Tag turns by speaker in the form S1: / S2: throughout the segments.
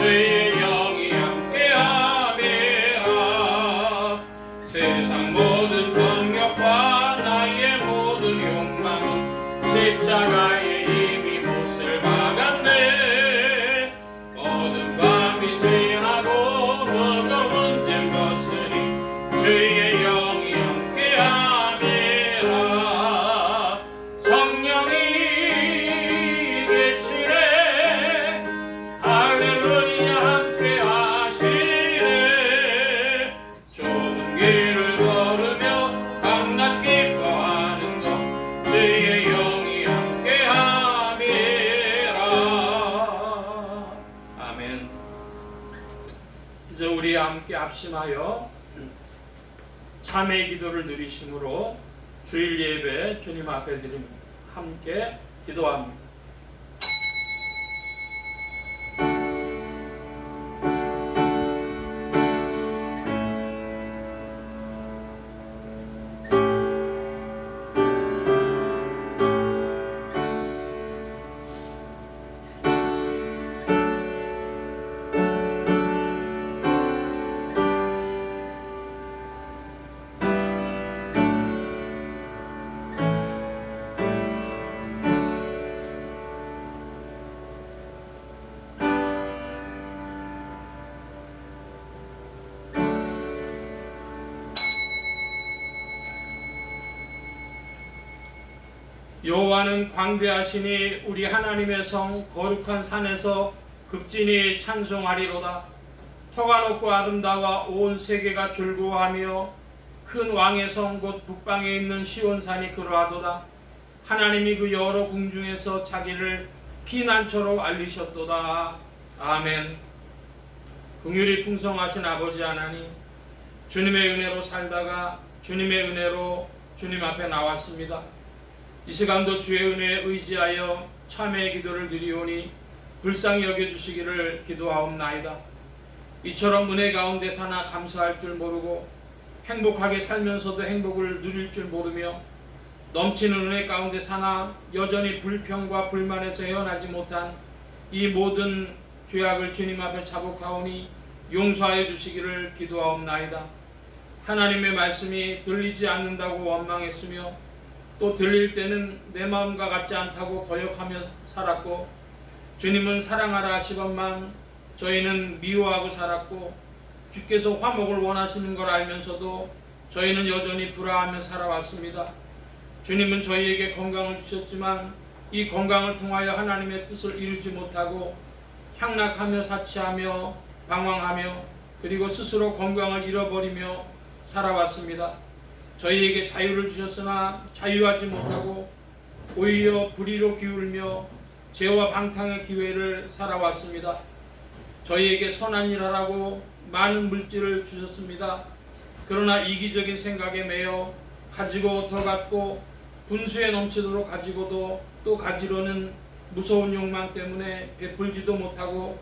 S1: 주의 영이 함께함이라. 세상 모든 정욕과 나의 모든 욕망은 십자가에 이미 못을 박았네. 어두운 밤이 지나고 무거운 짐 벗으니 주의 영이 함께함이라. 성령이 계시네. 할렐루야 함께하시네. 좁은 길을 걸으며 밤낮 기뻐하는 것 주의 영이 함께함이라. 아멘. 이제 우리 함께 합심하여 참회 기도를 드리심으로 주일 예배 주님 앞에 드림 함께 기도합니다. 여호와는 광대하시니 우리 하나님의 성 거룩한 산에서 극진히 찬송하리로다. 터가 높고 아름다워 온 세계가 즐거워하며 큰 왕의 성 곧 북방에 있는 시온산이 그러하도다. 하나님이 그 여러 궁중에서 자기를 피난처로 알리셨도다. 아멘. 긍휼이 풍성하신 아버지 하나님, 주님의 은혜로 살다가 주님의 은혜로 주님 앞에 나왔습니다. 이 시간도 주의 은혜에 의지하여 참회의 기도를 드리오니 불쌍히 여겨주시기를 기도하옵나이다. 이처럼 은혜 가운데 사나 감사할 줄 모르고 행복하게 살면서도 행복을 누릴 줄 모르며 넘치는 은혜 가운데 사나 여전히 불평과 불만에서 헤어나지 못한 이 모든 죄악을 주님 앞에 자복하오니 용서하여 주시기를 기도하옵나이다. 하나님의 말씀이 들리지 않는다고 원망했으며 또 들릴 때는 내 마음과 같지 않다고 거역하며 살았고, 주님은 사랑하라 하시건만 저희는 미워하고 살았고, 주께서 화목을 원하시는 걸 알면서도 저희는 여전히 불화하며 살아왔습니다. 주님은 저희에게 건강을 주셨지만 이 건강을 통하여 하나님의 뜻을 이루지 못하고 향락하며 사치하며 방황하며 그리고 스스로 건강을 잃어버리며 살아왔습니다. 저희에게 자유를 주셨으나 자유하지 못하고 오히려 불의로 기울며 죄와 방탕의 기회를 살아왔습니다. 저희에게 선한 일 하라고 많은 물질을 주셨습니다. 그러나 이기적인 생각에 매여 가지고 더 갖고 분수에 넘치도록 가지고도 또 가지로는 무서운 욕망 때문에 베풀지도 못하고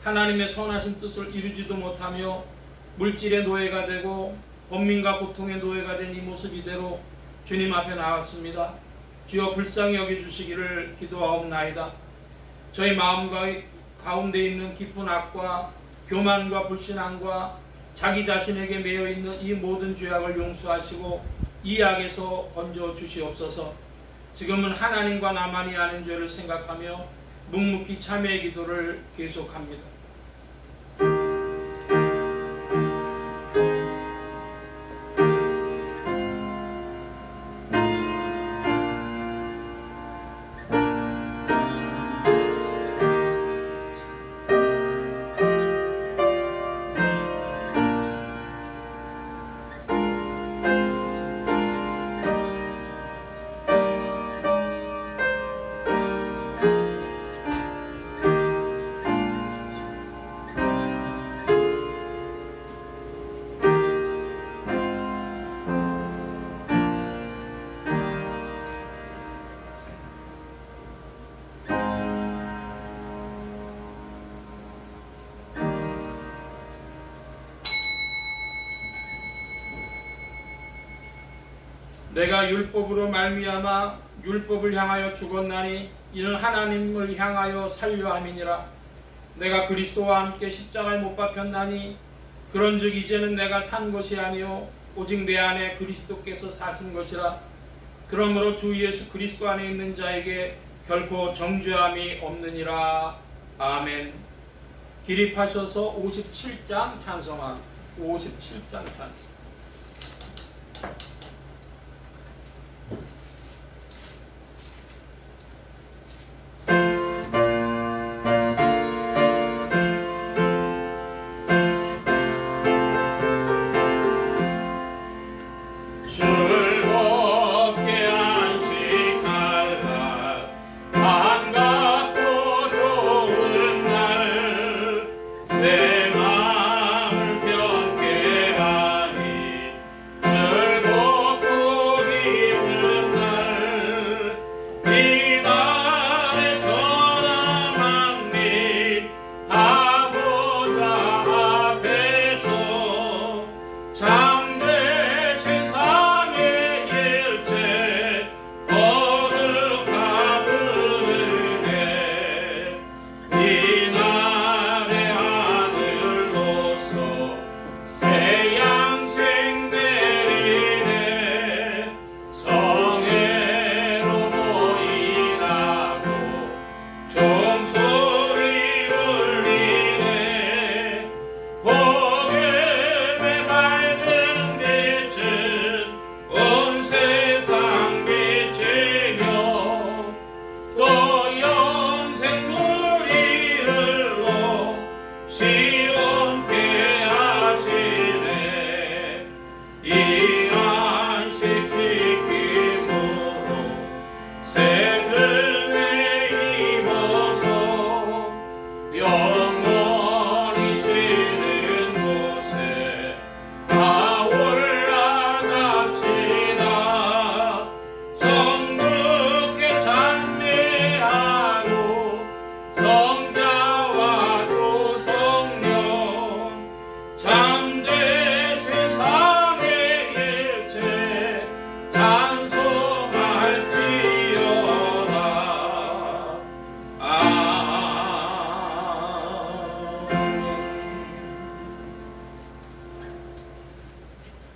S1: 하나님의 선하신 뜻을 이루지도 못하며 물질의 노예가 되고 번민과 고통의 노예가 된 이 모습 이대로 주님 앞에 나왔습니다. 주여 불쌍히 여겨주시기를 기도하옵나이다. 저희 마음 가운데 있는 깊은 악과 교만과 불신앙과 자기 자신에게 매여있는 이 모든 죄악을 용서하시고 이 악에서 건져 주시옵소서. 지금은 하나님과 나만이 아는 죄를 생각하며 묵묵히 참회의 기도를 계속합니다. 내가 율법으로 말미암아 율법을 향하여 죽었나니 이는 하나님을 향하여 살려 함이니라. 내가 그리스도와 함께 십자가에 못 박혔나니 그런즉 이제는 내가 산 것이 아니요 오직 내 안에 그리스도께서 사신 것이라. 그러므로 주 예수 그리스도 안에 있는 자에게 결코 정죄함이 없느니라. 아멘. 기립하셔서 57장 찬송합니다. 57장 찬송.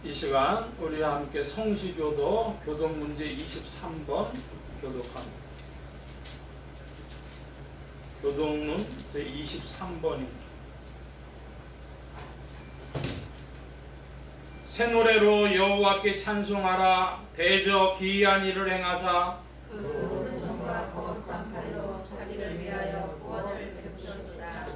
S1: 이 시간 우리 함께 성시교도 교독문제 23번 교독합니다. 교독문 제23번입니다. 새 노래로 여호와께 찬송하라. 대저 기이한 일을 행하사
S2: 그 오른손과 거룩한 팔로 자기를 위하여 구원을 베푸셨도다.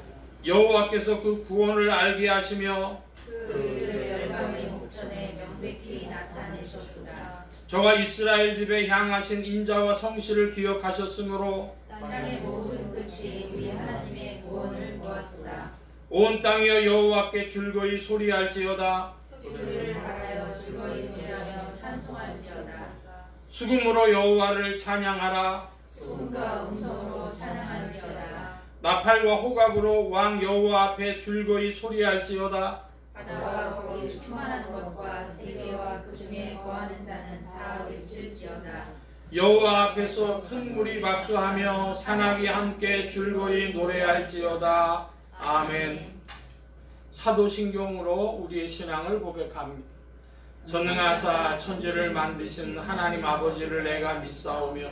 S1: 여호와께서 그 구원을 알게 하시며
S2: 그 일을 열방의 목전에 명백히 나타내셨도다.
S1: 저가 이스라엘 집에 향하신 인자와 성실을 기억하셨으므로
S2: 땅의 모든 끝이 우리 하나님의 구원을 보았도다.
S1: 온 땅이여 여호와께 즐거이 소리할지어다.
S2: 주를 바라여 즐거이 노래하며 찬송할지어다.
S1: 수금으로 여호와를 찬양하라.
S2: 수금과 음성으로 찬양할지어다.
S1: 나팔과 호각으로 왕 여호와 앞에 즐거이 소리할지어다.
S2: 바다와 거기 충만한 것과 세계와 그 중에 거하는 자는 다 외칠지어다.
S1: 여호와 앞에서 큰 물이 박수하며 산악이 함께 즐거이 노래할지어다. 아멘. 사도신경으로 우리의 신앙을 고백합니다. 전능하사 천지를 만드신 하나님 아버지를 내가 믿사오며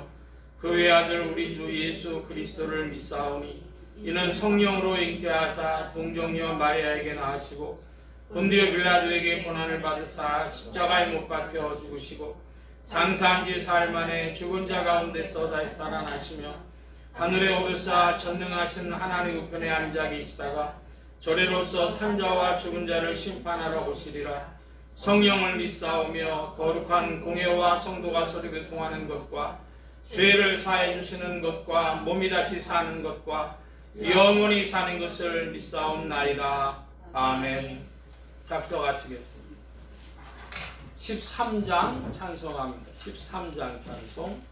S1: 그 외아들 우리 주 예수 그리스도를 믿사오니 이는 성령으로 잉태하사 동정녀 마리아에게 낳으시고 본디오 빌라도에게 고난을 받으사 십자가에 못 박혀 죽으시고 장사한 지 사흘 만에 죽은 자 가운데서 다시 살아나시며 하늘에 오르사 전능하신 하나님 우편에 앉아 계시다가 저리로서 산자와 죽은 자를 심판하러 오시리라. 성령을 믿사오며 거룩한 공회와 성도가 서로 교통하는 것과 죄를 사해 주시는 것과 몸이 다시 사는 것과 영원히 사는 것을 믿사옵나이다. 아멘. 작성하시겠습니다. 13장 찬송합니다. 13장 찬송.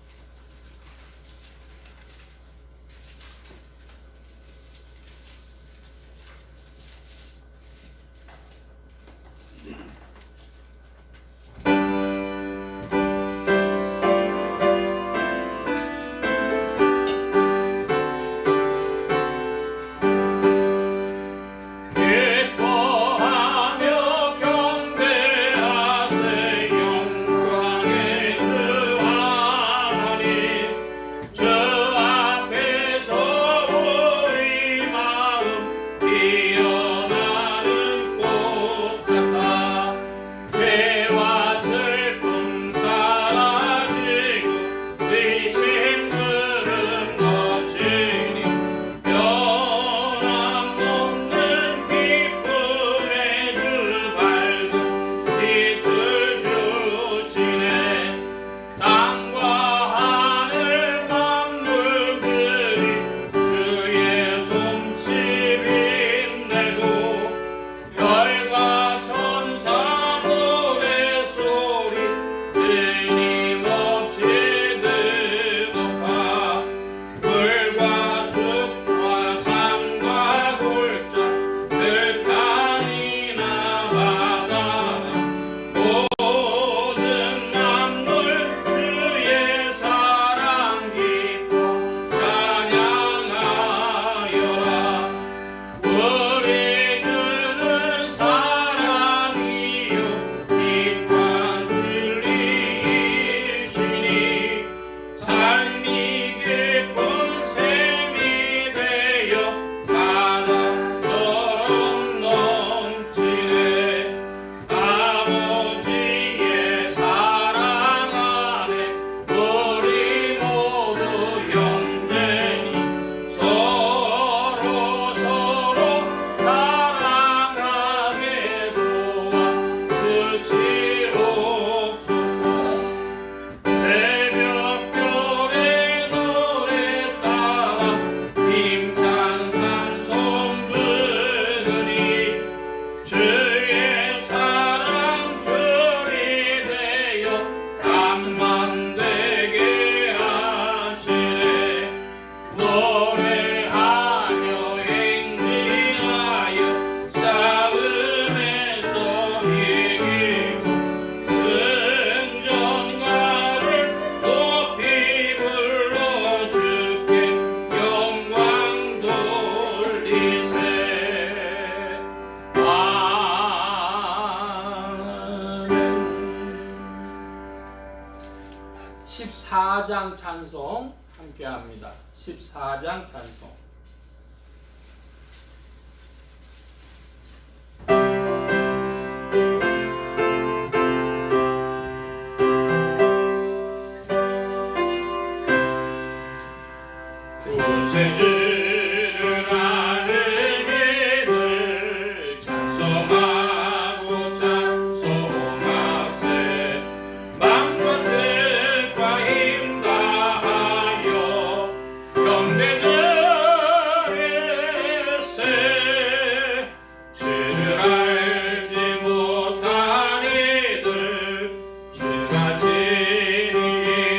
S1: 14장 찬송 함께 합니다. 14장 찬송. 구세주를 아는 이들 찬송하고 찬송하세. 맘과 뜻과 힘 다하여 경배드리세. 주를 알지 못한 이들 주가 친히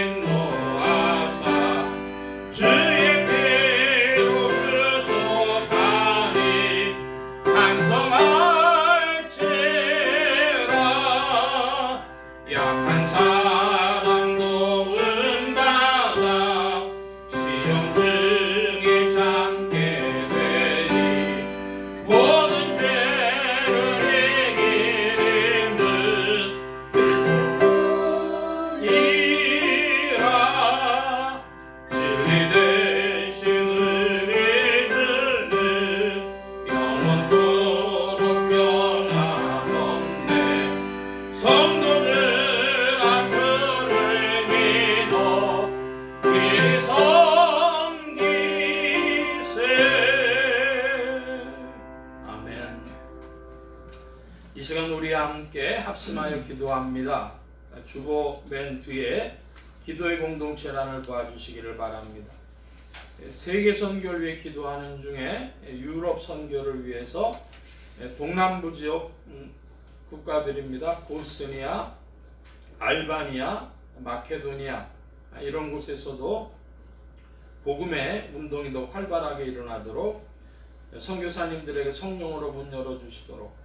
S1: 인도하사 주의 피로 구속하니 찬송할지라. 약한 사람도 은받아 시험 중에 잠게 되니 모든 죄를 이기는 이라. 진리 대신 의리들은 영원토록 변함없네. 성도들아 주를 믿어 미리 섬기세. 아멘. 이 시간 우리 함께 합심하여 기도합니다. 주보 맨 뒤에 기도의 공동체란을 보아주시기를 바랍니다. 세계 선교를 위해 기도하는 중에 유럽 선교를 위해서 동남부 지역 국가들입니다. 보스니아, 알바니아, 마케도니아 이런 곳에서도 복음의 운동이 더 활발하게 일어나도록 선교사님들에게 성령으로 문 열어주시도록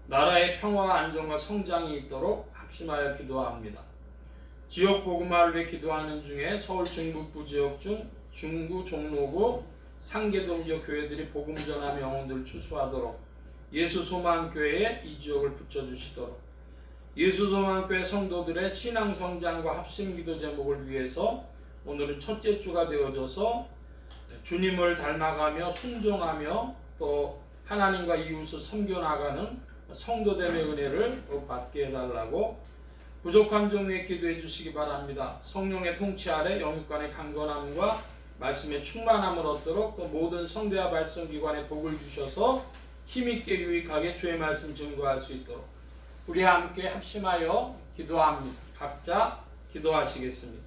S1: 나라의 평화와 안정과 성장이 있도록 합심하여 기도합니다. 지역 복음화를 위해 기도하는 중에 서울 중북부 지역 중 중구, 종로구, 상계동 지역 교회들이 복음 전하며 영혼들을 추수하도록 예수소망교회에 이 지역을 붙여주시도록 예수소망교회 성도들의 신앙 성장과 합심 기도 제목을 위해서 오늘은 첫째 주가 되어져서 주님을 닮아가며 순종하며 또 하나님과 이웃을 섬겨나가는 성도됨의 은혜를 받게 해달라고 부족한 점 위에 기도해 주시기 바랍니다. 성령의 통치 아래 영육간의 강건함과 말씀의 충만함을 얻도록 또 모든 성대와 발성기관에 복을 주셔서 힘있게 유익하게 주의 말씀 증거할 수 있도록 우리 함께 합심하여 기도합니다. 각자 기도하시겠습니다.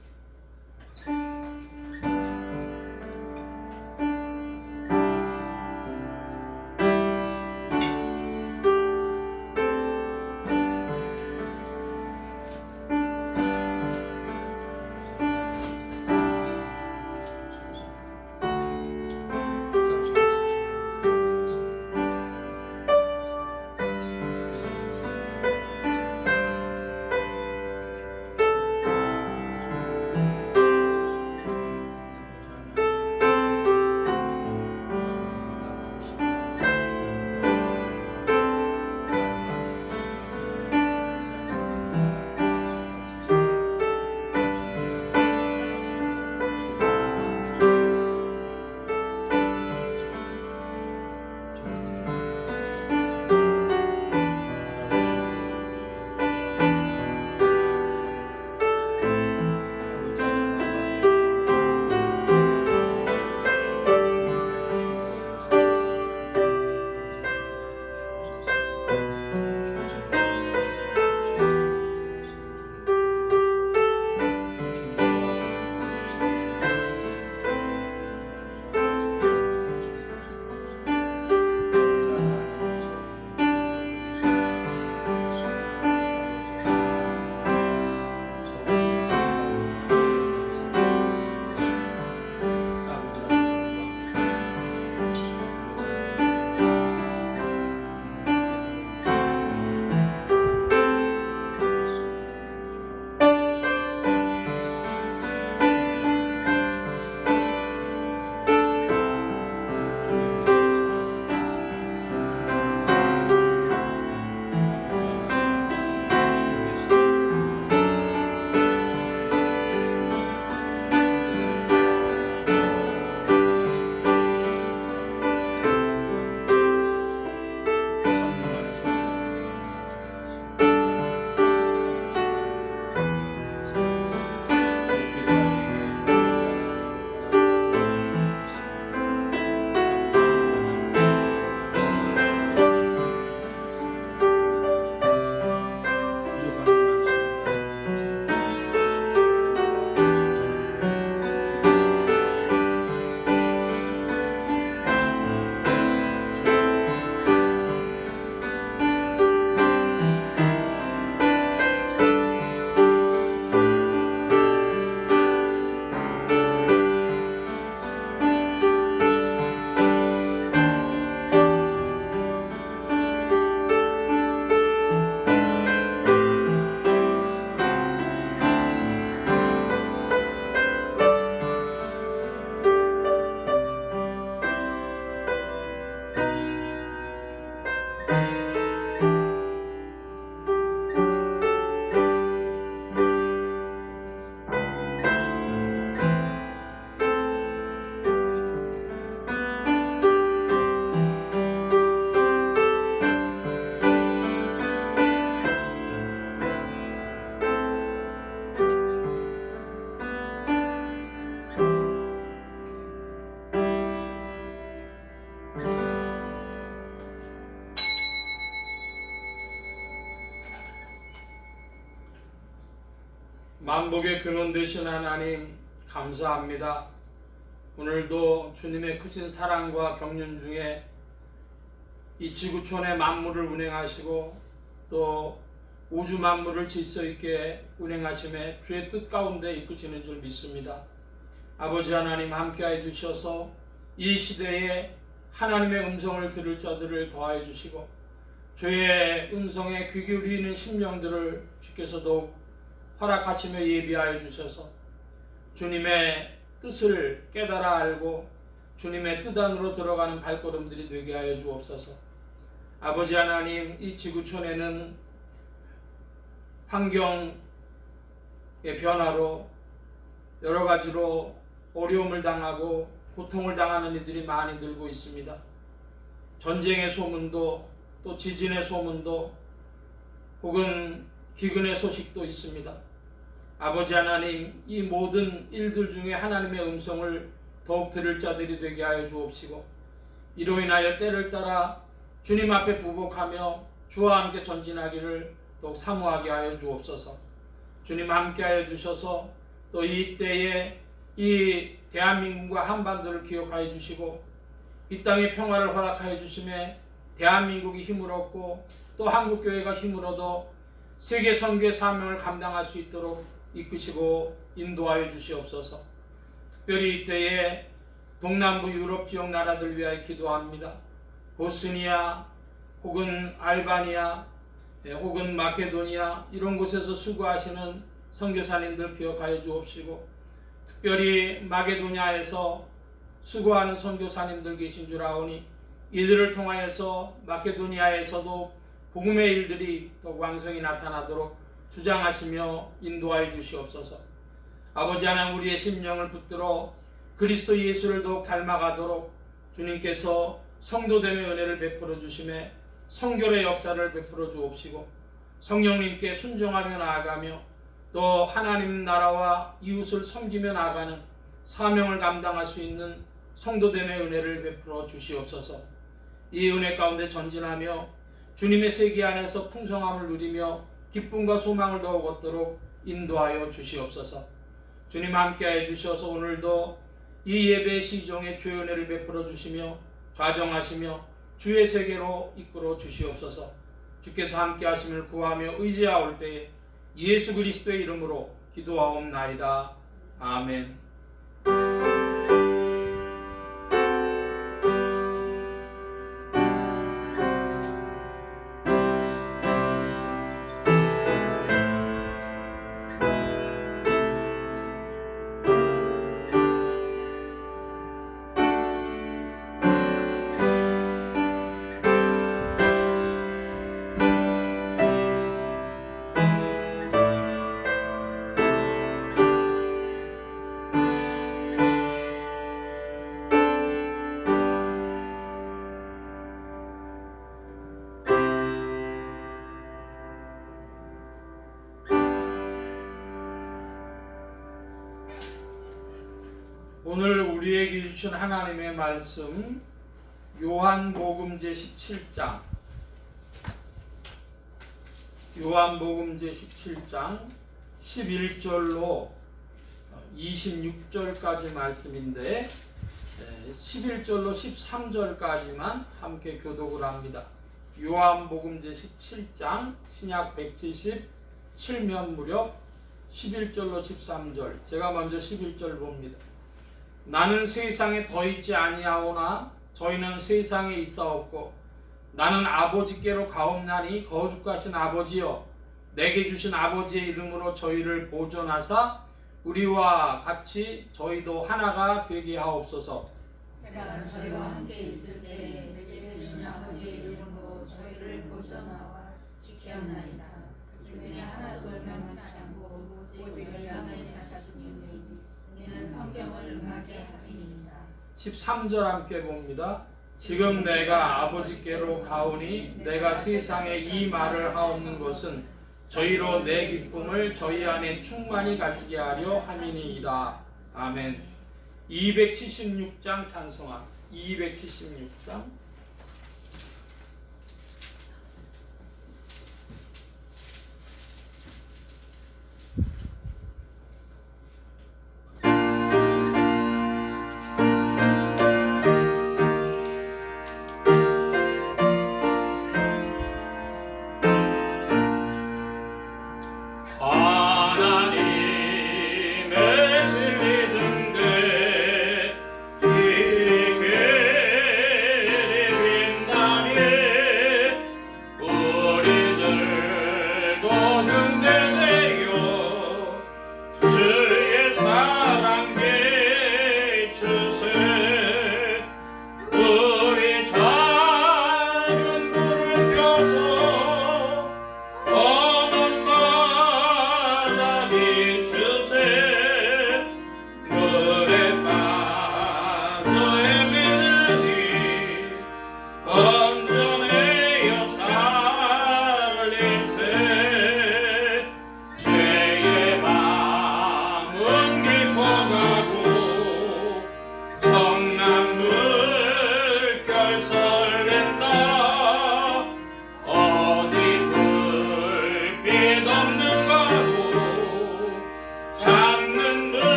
S1: 만복의 근원 되신 하나님 감사합니다. 오늘도 주님의 크신 사랑과 경륜 중에 이 지구촌의 만물을 운행하시고 또 우주 만물을 질서 있게 운행하심에 주의 뜻 가운데 이끄시는 줄 믿습니다. 아버지 하나님 함께해 주셔서 이 시대에 하나님의 음성을 들을 자들을 더하여 주시고 주의 음성에 귀 기울이는 심령들을 주께서 더욱 허락하시며 예비하여 주셔서 주님의 뜻을 깨달아 알고 주님의 뜻 안으로 들어가는 발걸음들이 되게 하여 주옵소서. 아버지 하나님, 이 지구촌에는 환경의 변화로 여러 가지로 어려움을 당하고 고통을 당하는 이들이 많이 늘고 있습니다. 전쟁의 소문도 또 지진의 소문도 혹은 기근의 소식도 있습니다. 아버지 하나님, 이 모든 일들 중에 하나님의 음성을 더욱 들을 자들이 되게 하여 주옵시고 이로 인하여 때를 따라 주님 앞에 부복하며 주와 함께 전진하기를 더욱 사모하게 하여 주옵소서. 주님 함께 하여 주셔서 또 이 때에 이 대한민국과 한반도를 기억하여 주시고 이 땅의 평화를 허락하여 주심에 대한민국이 힘을 얻고 또 한국교회가 힘을 얻어 세계 선교의 사명을 감당할 수 있도록 이끄시고 인도하여 주시옵소서. 특별히 이때에 동남부 유럽 지역 나라들 위하여 기도합니다. 보스니아 혹은 알바니아 혹은 마케도니아 이런 곳에서 수고하시는 선교사님들 기억하여 주옵시고 특별히 마게도니아에서 수고하는 선교사님들 계신 줄 아오니 이들을 통하여서 마케도니아에서도 복음의 일들이 더욱 왕성히 나타나도록 주장하시며 인도하여 주시옵소서. 아버지 하나님, 우리의 심령을 붙들어 그리스도 예수를 더욱 닮아가도록 주님께서 성도됨의 은혜를 베풀어 주심에 성결의 역사를 베풀어 주옵시고 성령님께 순종하며 나아가며 또 하나님 나라와 이웃을 섬기며 나아가는 사명을 감당할 수 있는 성도됨의 은혜를 베풀어 주시옵소서. 이 은혜 가운데 전진하며 주님의 세계 안에서 풍성함을 누리며 기쁨과 소망을 더욱 얻도록 인도하여 주시옵소서. 주님 함께하여 주셔서 오늘도 이 예배 시종에 주의 은혜를 베풀어 주시며 좌정하시며 주의 세계로 이끌어 주시옵소서. 주께서 함께하심을 구하며 의지하올 때에 예수 그리스도의 이름으로 기도하옵나이다. 아멘. 오늘 우리에게 주신 하나님의 말씀 요한복음 제17장 11절로 26절까지 말씀인데 11절로 13절까지만 함께 교독을 합니다. 요한복음 제17장 신약 177면 무렵 11절로 13절, 제가 먼저 11절 봅니다. 나는 세상에 더 있지 아니하오나 저희는 세상에 있사옵고 나는 아버지께로 가옵나니 거룩하신 아버지여 내게 주신 아버지의 이름으로 저희를 보존하사 우리와 같이 저희도 하나가 되게 하옵소서.
S2: 내가 저희와 함께 있을 때 내게 주신 아버지의 이름으로 저희를 보존하와 지켜나이다. 그중에 하나도 멸망치 않고 오직 멸망의 자식이니 우리는 성경을 응하게 하리이다.
S1: 13절 함께 봅니다. 지금 내가 아버지께로 가오니 내가 세상에 이 말을 하옵는 것은 저희로 내 기쁨을 저희 안에 충만히 가지게 하려 함이니이다. 아멘. 276장 찬송함. 276장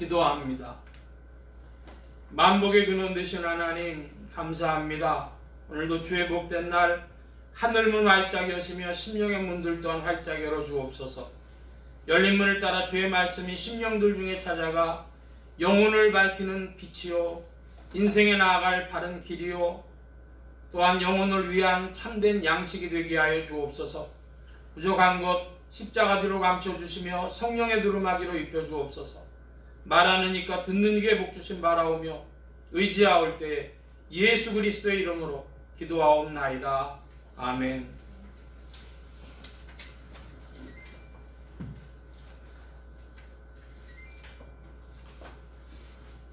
S1: 기도합니다. 만복의 근원 되신 하나님 감사합니다. 오늘도 주의 복된 날 하늘문 활짝 여시며 심령의 문들 또한 활짝 열어 주옵소서. 열린 문을 따라 주의 말씀이 심령들 중에 찾아가 영혼을 밝히는 빛이요 인생에 나아갈 바른 길이요 또한 영혼을 위한 참된 양식이 되게 하여 주옵소서. 부족한 것 십자가 뒤로 감춰주시며 성령의 두루마기로 입혀주옵소서. 말하는 이과 듣는 이에게 복주신 바라오며 의지하올 때에 예수 그리스도의 이름으로 기도하옵나이다. 아멘.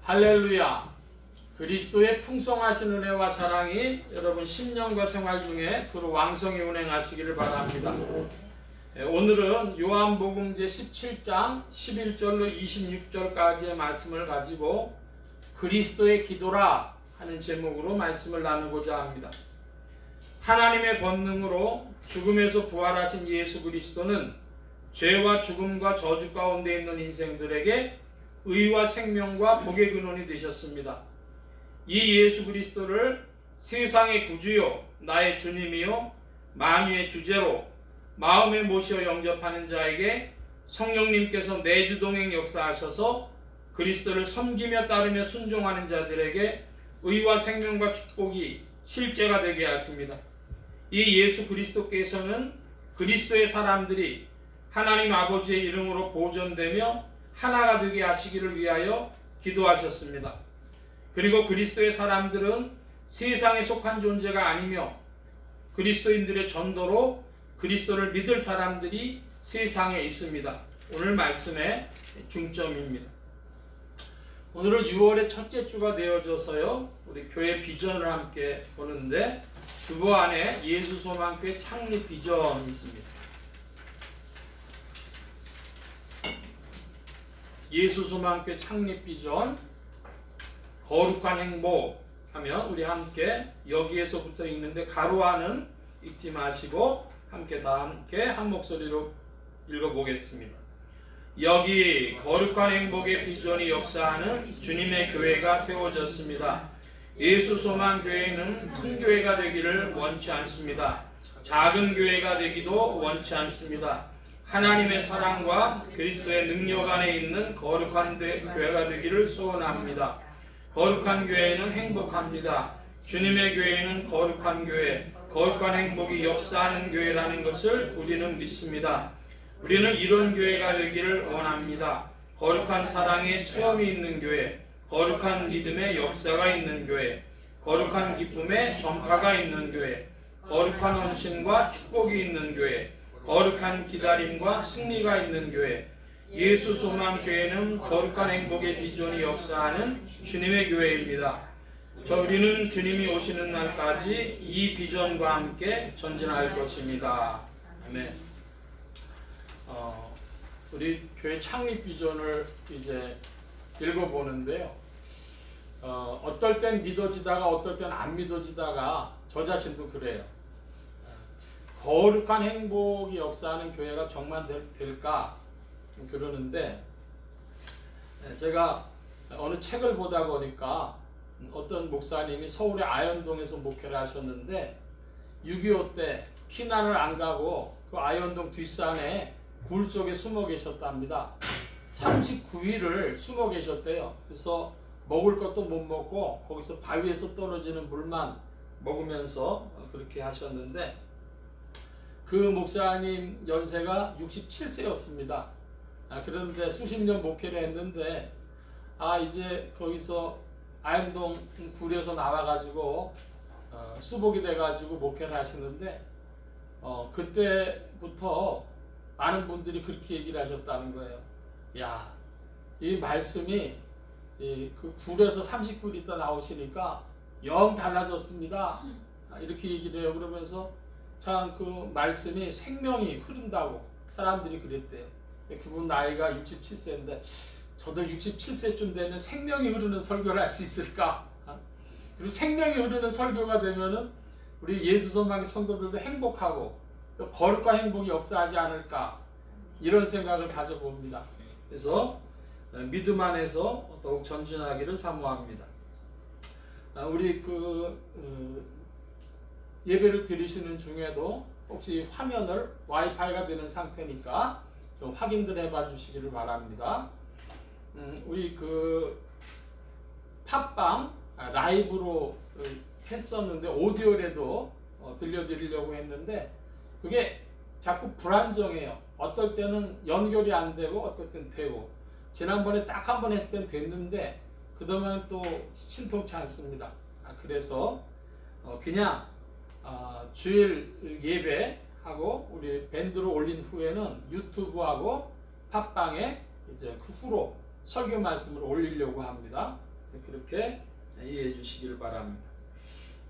S1: 할렐루야. 그리스도의 풍성하신 은혜와 사랑이 여러분 심령과 생활 중에 두루 왕성히 운행하시기를 바랍니다. 오늘은 요한복음 제17장 11절로 26절까지의 말씀을 가지고 그리스도의 기도라 하는 제목으로 말씀을 나누고자 합니다. 하나님의 권능으로 죽음에서 부활하신 예수 그리스도는 죄와 죽음과 저주 가운데 있는 인생들에게 의와 생명과 복의 근원이 되셨습니다. 이 예수 그리스도를 세상의 구주요 나의 주님이요 만유의 주제로 마음에 모시어 영접하는 자에게 성령님께서 내주동행 역사하셔서 그리스도를 섬기며 따르며 순종하는 자들에게 의와 생명과 축복이 실제가 되게 하십니다. 이 예수 그리스도께서는 그리스도의 사람들이 하나님 아버지의 이름으로 보존되며 하나가 되게 하시기를 위하여 기도하셨습니다. 그리고 그리스도의 사람들은 세상에 속한 존재가 아니며 그리스도인들의 전도로 그리스도를 믿을 사람들이 세상에 있습니다. 오늘 말씀의 중점입니다. 오늘은 6월의 첫째 주가 되어져서요 우리 교회 비전을 함께 보는데 주보 안에 예수소망교회 창립 비전이 있습니다. 예수소망교회 창립 비전 거룩한 행복 하면 우리 함께 여기에서부터 읽는데 가로하는 읽지 마시고 다 함께 한 목소리로 읽어보겠습니다. 여기 거룩한 행복의 비전이 역사하는 주님의 교회가 세워졌습니다. 예수 소망 교회는 큰 교회가 되기를 원치 않습니다. 작은 교회가 되기도 원치 않습니다. 하나님의 사랑과 그리스도의 능력 안에 있는 거룩한 교회가 되기를 소원합니다. 거룩한 교회는 행복합니다. 주님의 교회는 거룩한 교회, 거룩한 행복이 역사하는 교회라는 것을 우리는 믿습니다. 우리는 이런 교회가 되기를 원합니다. 거룩한 사랑의 체험이 있는 교회, 거룩한 믿음의 역사가 있는 교회, 거룩한 기쁨의 전파가 있는 교회, 거룩한 헌신과 축복이 있는 교회, 거룩한 기다림과 승리가 있는 교회. 예수 소망 교회는 거룩한 행복의 비전이 역사하는 주님의 교회입니다. 우리는 주님이 오시는 날까지 이 비전과 함께 전진할 것입니다. 아멘. 우리 교회 창립 비전을 이제 읽어보는데요. 어떨 땐 믿어지다가 어떨 땐 안 믿어지다가 저 자신도 그래요. 거룩한 행복이 역사하는 교회가 정말 될까 그러는데, 제가 어느 책을 보다 보니까 어떤 목사님이 서울의 아현동에서 목회를 하셨는데 6.25 때 피난을 안 가고 그 아현동 뒷산에 굴 속에 숨어 계셨답니다. 39일을 숨어 계셨대요. 그래서 먹을 것도 못 먹고 거기서 바위에서 떨어지는 물만 먹으면서 그렇게 하셨는데, 그 목사님 연세가 67세였습니다. 그런데 수십 년 목회를 했는데 이제 거기서 아현동 굴에서 나와가지고 수복이 돼가지고 목회를 하시는데, 그때부터 많은 분들이 그렇게 얘기를 하셨다는 거예요. 야, 이 말씀이 그 굴에서 30분 있다 나오시니까 영 달라졌습니다. 이렇게 얘기를 해요. 그러면서 참 그 말씀이 생명이 흐른다고 사람들이 그랬대요. 그분 나이가 67세인데 저도 67세쯤 되면 생명이 흐르는 설교를 할 수 있을까? 그리고 생명이 흐르는 설교가 되면은 우리 예수 소망의 성도들도 행복하고 또 거룩한 행복이 역사하지 않을까, 이런 생각을 가져봅니다. 그래서 믿음 안에서 더욱 전진하기를 사모합니다. 우리 예배를 드리시는 중에도 혹시 화면을 와이파이가 되는 상태니까 좀 확인들 해봐 주시기를 바랍니다. 우리 팟빵 라이브로 했었는데 오디오로도 들려드리려고 했는데 그게 자꾸 불안정해요. 어떨 때는 연결이 안 되고 어떨 때는 되고, 지난번에 딱 한 번 했을 땐 됐는데 그다음에 또 신통치 않습니다. 그래서 그냥 주일 예배하고 우리 밴드로 올린 후에는 유튜브하고 팟빵에 이제 그 후로 설교 말씀을 올리려고 합니다. 그렇게 이해해 주시길 바랍니다.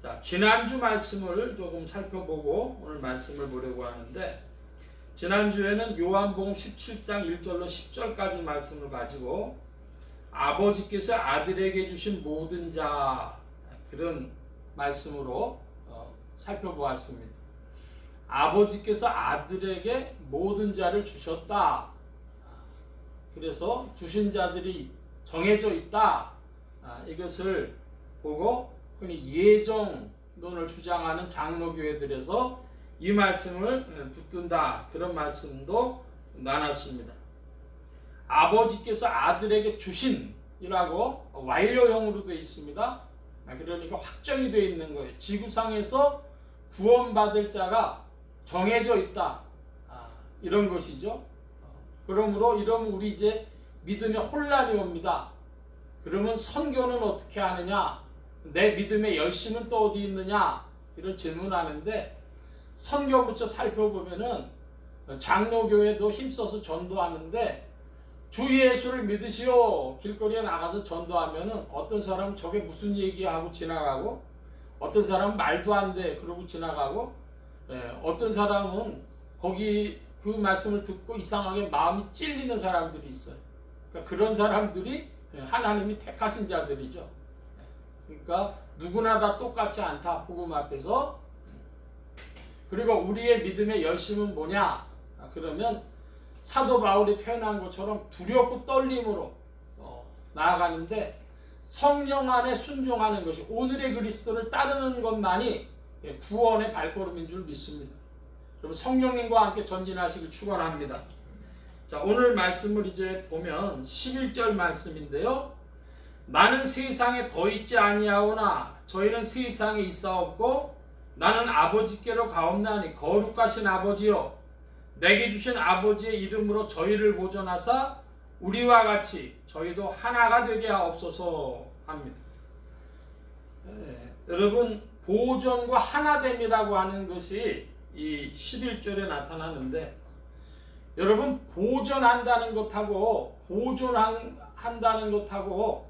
S1: 자, 지난주 말씀을 조금 살펴보고 오늘 말씀을 보려고 하는데, 지난주에는 요한복음 17장 1절로 10절까지 말씀을 가지고 아버지께서 아들에게 주신 모든 자, 그런 말씀으로 살펴보았습니다. 아버지께서 아들에게 모든 자를 주셨다. 그래서 주신 자들이 정해져 있다. 이것을 보고 흔히 예정론을 주장하는 장로교회들에서 이 말씀을 붙든다, 그런 말씀도 나눴습니다. 아버지께서 아들에게 주신이라고 완료형으로 되어 있습니다. 그러니까 확정이 되어 있는 거예요. 지구상에서 구원받을 자가 정해져 있다, 이런 것이죠. 그러므로 이러면 우리 이제 믿음에 혼란이 옵니다. 그러면 선교는 어떻게 하느냐, 내 믿음의 열심은 또 어디 있느냐, 이런 질문하는데, 선교부터 살펴보면은 장로교회도 힘써서 전도하는데, 주 예수를 믿으시오 길거리에 나가서 전도하면은 어떤 사람은 저게 무슨 얘기하고 지나가고, 어떤 사람은 말도 안 돼 그러고 지나가고, 어떤 사람은 거기 그 말씀을 듣고 이상하게 마음이 찔리는 사람들이 있어요. 그러니까 그런 사람들이 하나님이 택하신 자들이죠. 그러니까 누구나 다 똑같지 않다. 복음 앞에서. 그리고 우리의 믿음의 열심은 뭐냐? 그러면 사도 바울이 표현한 것처럼 두렵고 떨림으로 나아가는데 성령 안에 순종하는 것이 오늘의 그리스도를 따르는 것만이 구원의 발걸음인 줄 믿습니다. 여러분 성령님과 함께 전진하시길 축원합니다. 자, 오늘 말씀을 이제 보면 11절 말씀인데요. 나는 세상에 더 있지 아니하오나 저희는 세상에 있사옵고 나는 아버지께로 가옵나니 거룩하신 아버지여 내게 주신 아버지의 이름으로 저희를 보존하사 우리와 같이 저희도 하나가 되게 하옵소서 합니다. 여러분 보존과 하나됨이라고 하는 것이 이 11절에 나타나는데 여러분 보존한다는 것하고 보존한다는 것하고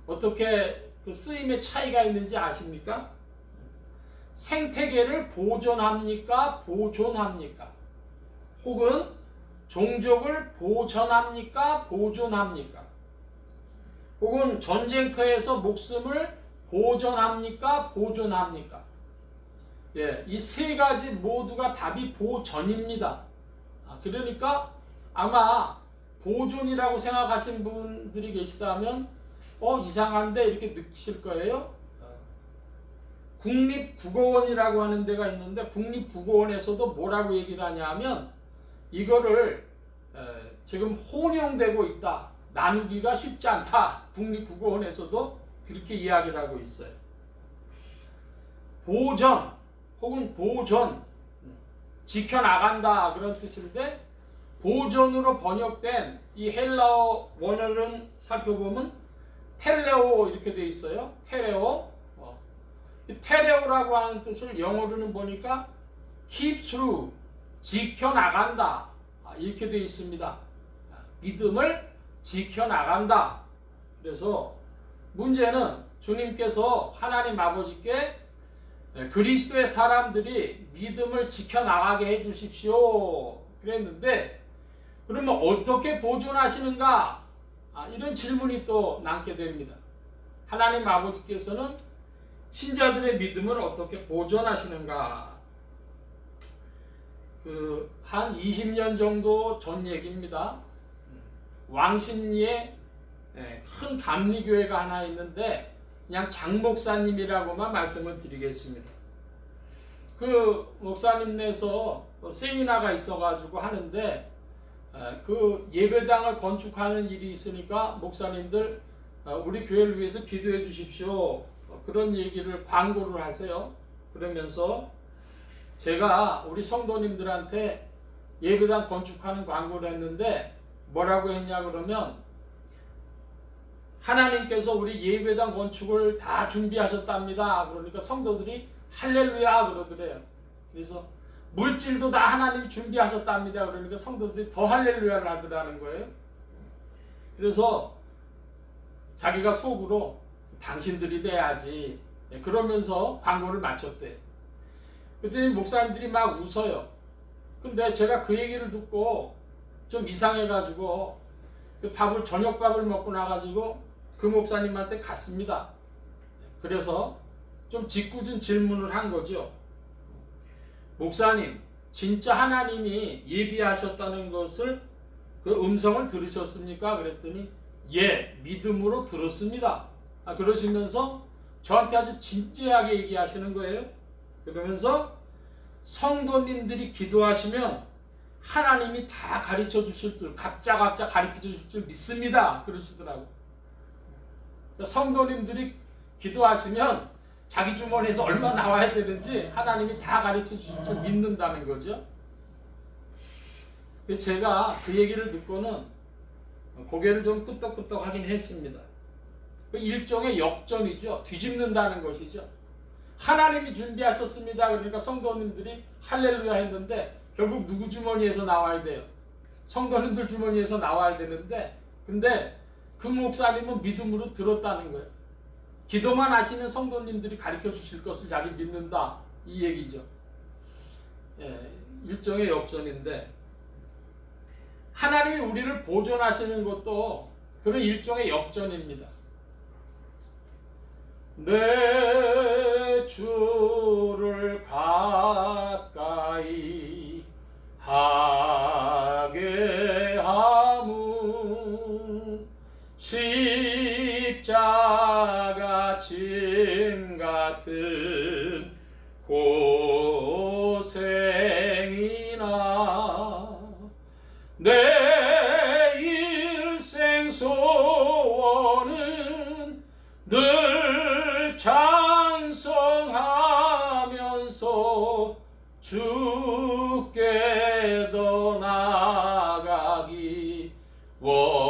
S1: 어떻게 그 쓰임의 차이가 있는지 아십니까? 생태계를 보존합니까? 보존합니까? 혹은 종족을 보전합니까? 보존합니까? 혹은 전쟁터에서 목숨을 보전합니까? 보존합니까? 예, 이 세 가지 모두가 답이 보전입니다. 그러니까 아마 보존이라고 생각하신 분들이 계시다면 이상한데 이렇게 느끼실 거예요. 국립국어원이라고 하는 데가 있는데 국립국어원에서도 뭐라고 얘기를 하냐 하면 이거를 지금 혼용되고 있다. 나누기가 쉽지 않다. 국립국어원에서도 그렇게 이야기를 하고 있어요. 보전 혹은 보존 지켜나간다 그런 뜻인데 보존으로 번역된 이 헬라어 원어를 살펴보면 텔레오 이렇게 돼 있어요. 텔레오. 테레오라고 하는 뜻을 영어로는 보니까 keep through, 지켜나간다 이렇게 되어 있습니다. 믿음을 지켜나간다. 그래서 문제는 주님께서 하나님 아버지께 그리스도의 사람들이 믿음을 지켜나가게 해주십시오 그랬는데 그러면 어떻게 보존하시는가? 이런 질문이 또 남게 됩니다. 하나님 아버지께서는 신자들의 믿음을 어떻게 보존하시는가? 한 20년 정도 전 얘기입니다. 왕십리에 큰 감리교회가 하나 있는데 그냥 장 목사님이라고만 말씀을 드리겠습니다. 그 목사님네서 세미나가 있어가지고 하는데 그 예배당을 건축하는 일이 있으니까 목사님들 우리 교회를 위해서 기도해 주십시오. 그런 얘기를 광고를 하세요. 그러면서 제가 우리 성도님들한테 예배당 건축하는 광고를 했는데 뭐라고 했냐 그러면 하나님께서 우리 예배당 건축을 다 준비하셨답니다. 그러니까 성도들이 할렐루야 그러더래요. 그래서 물질도 다 하나님이 준비하셨답니다. 그러니까 성도들이 더 할렐루야를 하더라는 거예요. 그래서 자기가 속으로 당신들이 돼야지 그러면서 광고를 마쳤대. 그랬더니 목사님들이 막 웃어요. 근데 제가 그 얘기를 듣고 좀 이상해가지고 저녁밥을 먹고 나가지고 그 목사님한테 갔습니다. 그래서 좀 짓궂은 질문을 한 거죠. 목사님, 진짜 하나님이 예비하셨다는 것을 그 음성을 들으셨습니까? 그랬더니 예, 믿음으로 들었습니다. 그러시면서 저한테 아주 진지하게 얘기하시는 거예요. 그러면서 성도님들이 기도하시면 하나님이 다 가르쳐 주실 줄, 각자 가르쳐 주실 줄 믿습니다. 그러시더라고. 그러니까 성도님들이 기도하시면 자기 주머니에서 얼마 나와야 되는지 하나님이 다 가르쳐 주실 줄 믿는다는 거죠. 제가 그 얘기를 듣고는 고개를 좀 끄덕끄덕 하긴 했습니다. 일종의 역전이죠. 뒤집는다는 것이죠. 하나님이 준비하셨습니다. 그러니까 성도님들이 할렐루야 했는데 결국 누구 주머니에서 나와야 돼요? 성도님들 주머니에서 나와야 되는데 근데 그 목사님은 믿음으로 들었다는 거예요. 기도만 하시면 성도님들이 가르쳐 주실 것을 자기 믿는다. 이 얘기죠. 일종의 역전인데 하나님이 우리를 보존하시는 것도 그런 일종의 역전입니다. 내 주를 가까이 하게 함은 십자가 짐 같은 고생이나 내 일생 소원은 늘 찬송하면서 주께 더 나아가기 원합니다.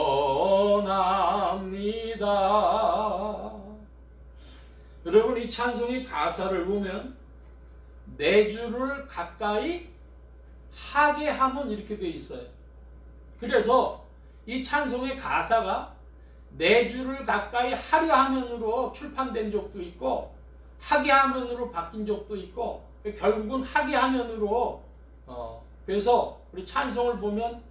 S1: 여러분, 이 찬송의 가사를 보면 내 주를 가까이 하게 하면 이렇게 돼 있어요. 그래서 이 찬송의 가사가 내 주를 가까이 하려 하면으로 출판된 적도 있고 하게 하면으로 바뀐 적도 있고 결국은 하게 하면으로 그래서 우리 찬송을 보면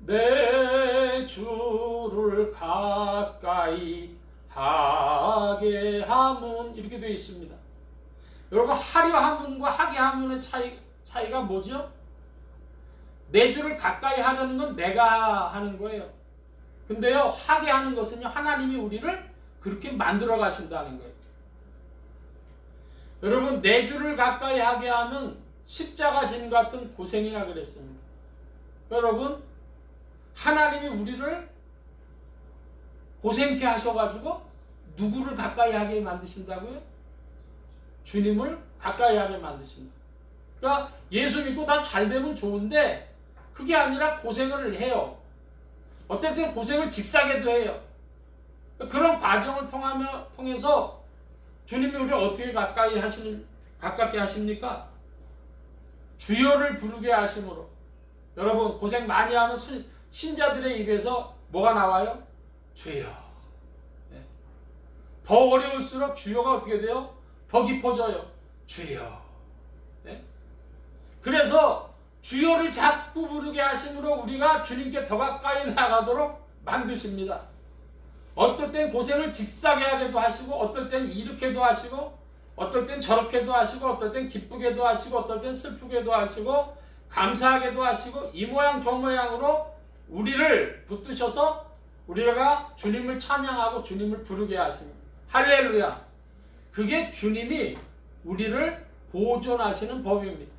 S1: 내 주를 가까이 하게 하면 이렇게 되어 있습니다. 여러분, 하려 하면과 하게 하면의 차이가 뭐죠? 내 주를 가까이 하려는 건 내가 하는 거예요. 근데요, 하게 하는 것은요, 하나님이 우리를 그렇게 만들어 가신다는 거예요. 여러분, 내 주를 가까이 하게 하면 십자가 짐 같은 고생이라 그랬습니다. 여러분, 하나님이 우리를 고생케 하셔가지고 누구를 가까이 하게 만드신다고요? 주님을 가까이 하게 만드신다. 그러니까 예수 믿고 다 잘 되면 좋은데 그게 아니라 고생을 해요. 어떨 땐 고생을 직사게도 해요. 그런 과정을 통해서 주님이 우리를 어떻게 가깝게 하십니까? 주여를 부르게 하심으로. 여러분, 고생 많이 하면 신자들의 입에서 뭐가 나와요? 주여. 네. 더 어려울수록 주여가 어떻게 돼요? 더 깊어져요. 주여. 네? 그래서 주여를 자꾸 부르게 하심으로 우리가 주님께 더 가까이 나가도록 만드십니다. 어떨 땐 고생을 직사게 하게도 하시고, 어떨 땐 이렇게도 하시고, 어떨 땐 저렇게도 하시고, 어떨 땐 기쁘게도 하시고, 어떨 땐 슬프게도 하시고, 감사하게도 하시고, 이 모양 저 모양으로 우리를 붙드셔서 우리가 주님을 찬양하고 주님을 부르게 하십니다. 할렐루야. 그게 주님이 우리를 보존하시는 법입니다.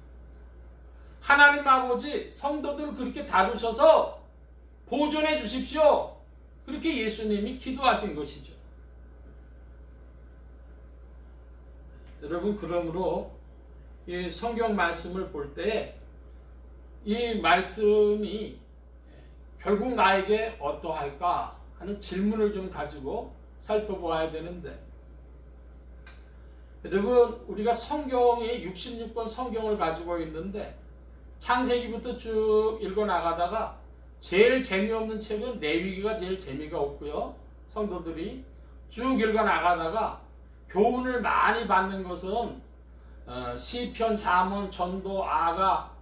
S1: 하나님 아버지 성도들 그렇게 다루셔서 보존해 주십시오. 그렇게 예수님이 기도하신 것이죠. 여러분, 그러므로 이 성경 말씀을 볼 때 이 말씀이 결국 나에게 어떠할까 하는 질문을 좀 가지고 살펴보아야 되는데, 여러분, 우리가 성경이 66권 성경을 가지고 있는데 창세기부터 쭉 읽어 나가다가 제일 재미없는 책은 레위기가 제일 재미가 없고요. 성도들이 쭉 읽어 나가다가 교훈을 많이 받는 것은 시편, 잠언, 전도, 아가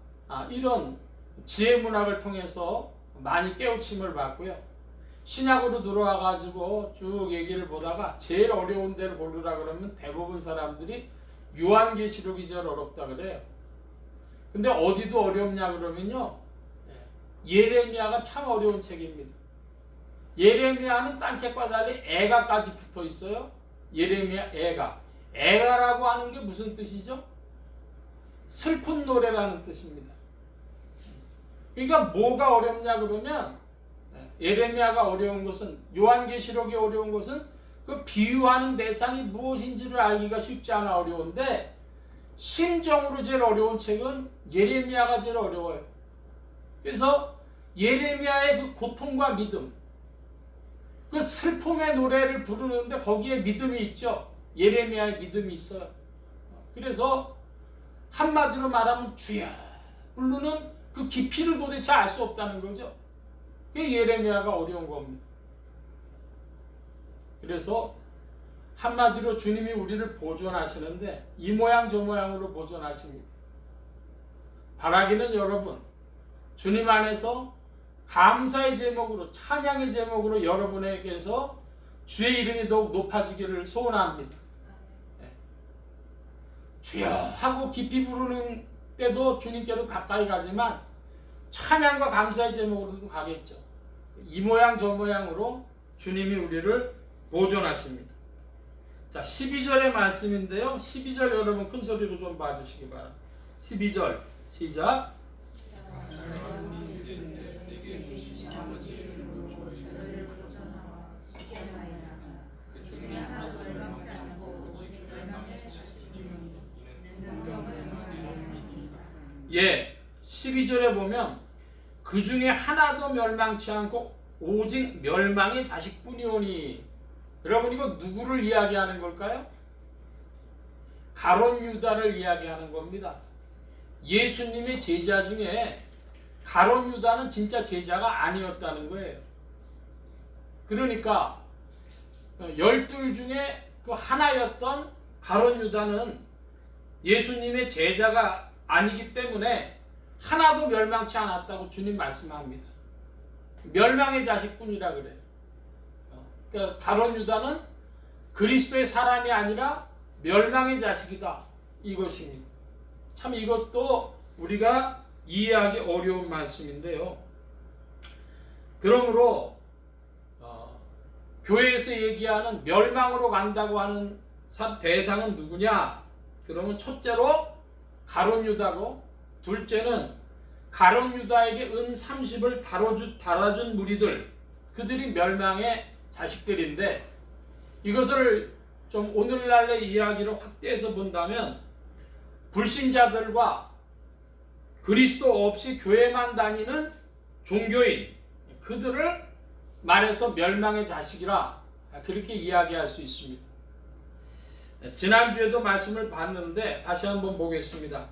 S1: 이런 지혜문학을 통해서 많이 깨우침을 받고요. 신약으로 들어와 가지고 쭉 얘기를 보다가 제일 어려운 데를 고르라 그러면 대부분 사람들이 요한계시록이 제일 어렵다 그래요. 근데 어디도 어렵냐 그러면요, 예레미야가 참 어려운 책입니다. 예레미야는 딴 책과 달리 애가까지 붙어 있어요. 예레미야 애가라고 하는 게 무슨 뜻이죠? 슬픈 노래라는 뜻입니다. 그러니까 뭐가 어렵냐 그러면, 예레미야가 어려운 것은, 요한계시록이 어려운 것은 그 비유하는 대상이 무엇인지를 알기가 쉽지 않아 어려운데, 심정으로 제일 어려운 책은 예레미야가 제일 어려워요. 그래서 예레미야의 그 고통과 믿음, 그 슬픔의 노래를 부르는데 거기에 믿음이 있죠. 예레미야의 믿음이 있어요. 그래서 한마디로 말하면 주여 부르는 그 깊이를 도대체 알 수 없다는 거죠. 그게 예레미야가 어려운 겁니다. 그래서 한마디로 주님이 우리를 보존하시는데 이 모양 저 모양으로 보존하십니다. 바라기는 여러분, 주님 안에서 감사의 제목으로, 찬양의 제목으로 여러분에게서 주의 이름이 더욱 높아지기를 소원합니다. 주여 하고 깊이 부르는 때도 주님께로 가까이 가지만 찬양과 감사의 제목으로도 가겠죠. 이 모양 저 모양으로 주님이 우리를 보존하십니다. 자, 12절의 말씀인데요. 12절 여러분 큰 소리로 좀 봐주시기 바랍니다. 12절 시작. 예, 12절에 보면 그 중에 하나도 멸망치 않고 오직 멸망의 자식뿐이오니. 여러분 이거 누구를 이야기하는 걸까요? 가룟 유다를 이야기하는 겁니다. 예수님의 제자 중에 가룟 유다는 진짜 제자가 아니었다는 거예요. 그러니까 12 중에 그 하나였던 가룟 유다는 예수님의 제자가 아니기 때문에 하나도 멸망치 않았다고 주님 말씀합니다. 멸망의 자식뿐이라 그래요. 그러니까 가룟 유다는 그리스도의 사람이 아니라 멸망의 자식이다, 이것입니다. 참 이것도 우리가 이해하기 어려운 말씀인데요. 그러므로 교회에서 얘기하는 멸망으로 간다고 하는 대상은 누구냐? 그러면 첫째로 가룟 유다고, 둘째는 가룟 유다에게 은 30을 달아준 무리들, 그들이 멸망의 자식들인데, 이것을 좀 오늘날의 이야기를 확대해서 본다면 불신자들과 그리스도 없이 교회만 다니는 종교인, 그들을 말해서 멸망의 자식이라 그렇게 이야기할 수 있습니다. 지난주에도 말씀을 봤는데 다시 한번 보겠습니다.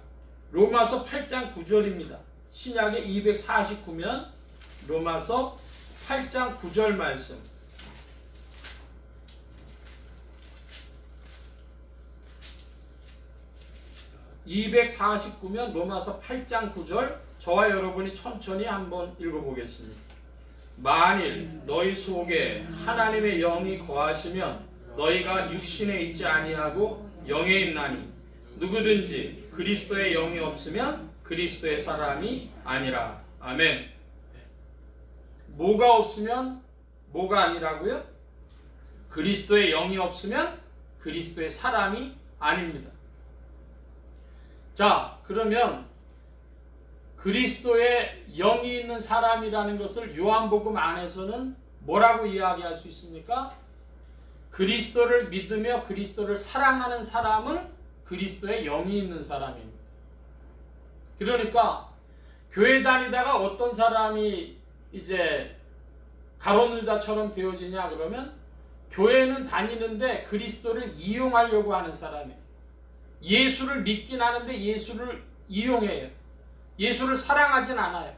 S1: 로마서 8장 9절입니다. 신약의 249면 로마서 8장 9절 말씀. (249면) 로마서 8장 9절, 저와 여러분이 천천히 한번 읽어보겠습니다. 만일 너희 속에 하나님의 영이 거하시면 너희가 육신에 있지 아니하고 영에 있나니 누구든지 그리스도의 영이 없으면 그리스도의 사람이 아니라. 아멘. 뭐가 없으면 뭐가 아니라고요? 그리스도의 영이 없으면 그리스도의 사람이 아닙니다. 자, 그러면 그리스도의 영이 있는 사람이라는 것을 요한복음 안에서는 뭐라고 이야기할 수 있습니까? 그리스도를 믿으며 그리스도를 사랑하는 사람은 그리스도의 영이 있는 사람입니다. 그러니까 교회 다니다가 어떤 사람이 이제 가룟 유다처럼 되어지냐 그러면 교회는 다니는데 그리스도를 이용하려고 하는 사람이에요. 예수를 믿긴 하는데 예수를 이용해요. 예수를 사랑하진 않아요.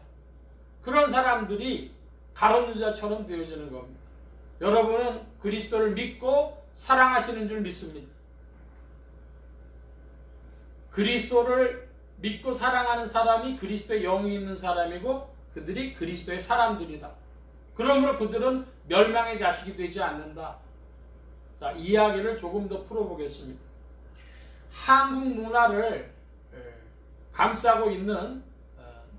S1: 그런 사람들이 가룟 유다처럼 되어지는 겁니다. 여러분은 그리스도를 믿고 사랑하시는 줄 믿습니다. 그리스도를 믿고 사랑하는 사람이 그리스도의 영이 있는 사람이고 그들이 그리스도의 사람들이다. 그러므로 그들은 멸망의 자식이 되지 않는다. 자, 이야기를 조금 더 풀어보겠습니다. 한국 문화를 감싸고 있는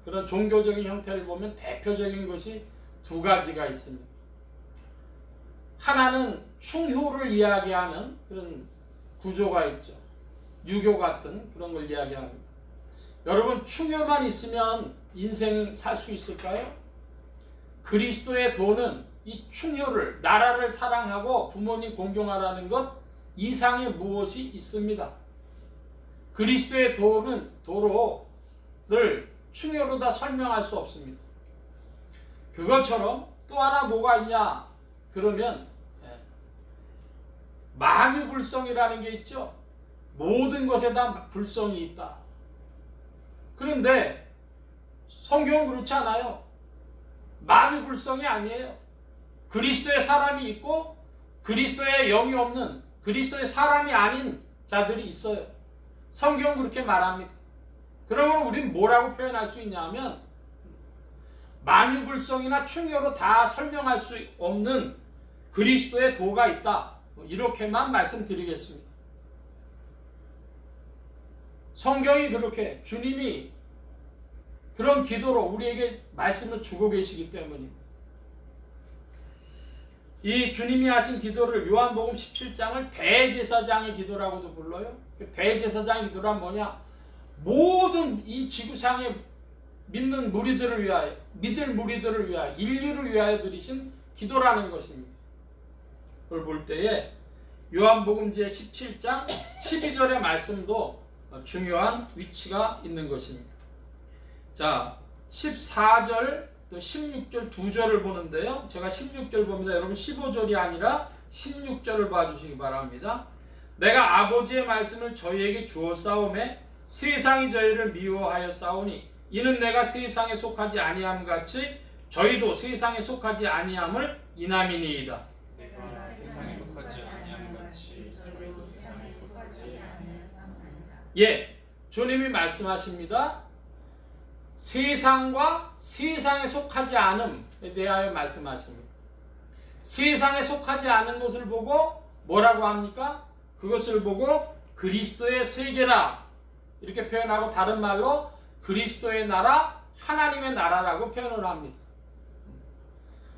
S1: 그런 종교적인 형태를 보면 대표적인 것이 두 가지가 있습니다. 하나는 충효를 이야기하는 그런 구조가 있죠. 유교 같은 그런 걸 이야기합니다. 여러분, 충효만 있으면 인생 살 수 있을까요? 그리스도의 도는 이 충효를, 나라를 사랑하고 부모님 공경하라는 것 이상의 무엇이 있습니다. 그리스도의 도를 충효로 다 설명할 수 없습니다. 그것처럼 또 하나 뭐가 있냐 그러면 만유불성이라는 게 있죠. 모든 것에 다 불성이 있다. 그런데 성경은 그렇지 않아요. 만유불성이 아니에요. 그리스도의 사람이 있고 그리스도의 영이 없는, 그리스도의 사람이 아닌 자들이 있어요. 성경은 그렇게 말합니다. 그러므로 우리는 뭐라고 표현할 수 있냐면 만유불성이나 충효로 다 설명할 수 없는 그리스도의 도가 있다. 이렇게만 말씀드리겠습니다. 성경이 그렇게 주님이 그런 기도로 우리에게 말씀을 주고 계시기 때문입니다. 이 주님이 하신 기도를 요한복음 17장을 대제사장의 기도라고도 불러요. 대제사장의 기도란 뭐냐? 모든 이 지구상에 믿는 무리들을 위하여, 믿을 무리들을 위하여, 인류를 위하여 드리신 기도라는 것입니다. 그걸 볼 때에 요한복음 제 17장 12절의 말씀도 중요한 위치가 있는 것입니다. 자, 14절 또 16절 두 절을 보는데요. 제가 16절 봅니다. 여러분 15절이 아니라 16절을 봐주시기 바랍니다. 내가 아버지의 말씀을 저희에게 주었사오매 세상이 저희를 미워하여 싸우니 이는 내가 세상에 속하지 아니함 같이 저희도 세상에 속하지 아니함을 인함이니이다.
S3: 내가 세상에 속하지 아니함 같이 저희도 세상에 속하지 아니하였사오나이다.
S1: 예, 주님이 말씀하십니다. 세상과 세상에 속하지 않음에 대하여 말씀하십니다. 세상에 속하지 않은 것을 보고 뭐라고 합니까? 그것을 보고 그리스도의 세계라 이렇게 표현하고 다른 말로 그리스도의 나라, 하나님의 나라라고 표현을 합니다.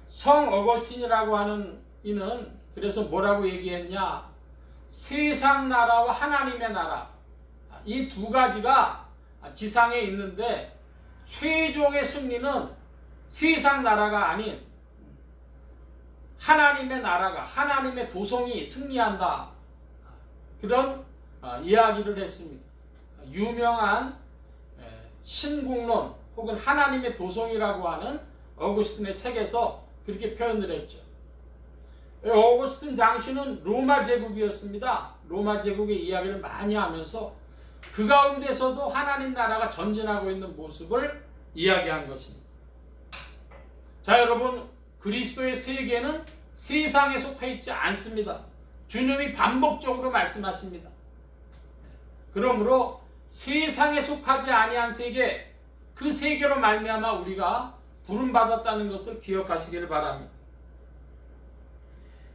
S1: 성 어거스틴이라고 하는 이는 그래서 뭐라고 얘기했냐? 세상 나라와 하나님의 나라 이 두 가지가 지상에 있는데 최종의 승리는 세상 나라가 아닌 하나님의 나라가, 하나님의 도성이 승리한다. 그런 이야기를 했습니다. 유명한 신국론 혹은 하나님의 도성이라고 하는 어거스틴의 책에서 그렇게 표현을 했죠. 어거스틴 당시는 로마 제국이었습니다. 로마 제국의 이야기를 많이 하면서 그 가운데서도 하나님 나라가 전진하고 있는 모습을 이야기한 것입니다. 자, 여러분, 그리스도의 세계는 세상에 속해 있지 않습니다. 주님이 반복적으로 말씀하십니다. 그러므로 세상에 속하지 아니한 세계, 그 세계로 말미암아 우리가 부름받았다는 것을 기억하시기를 바랍니다.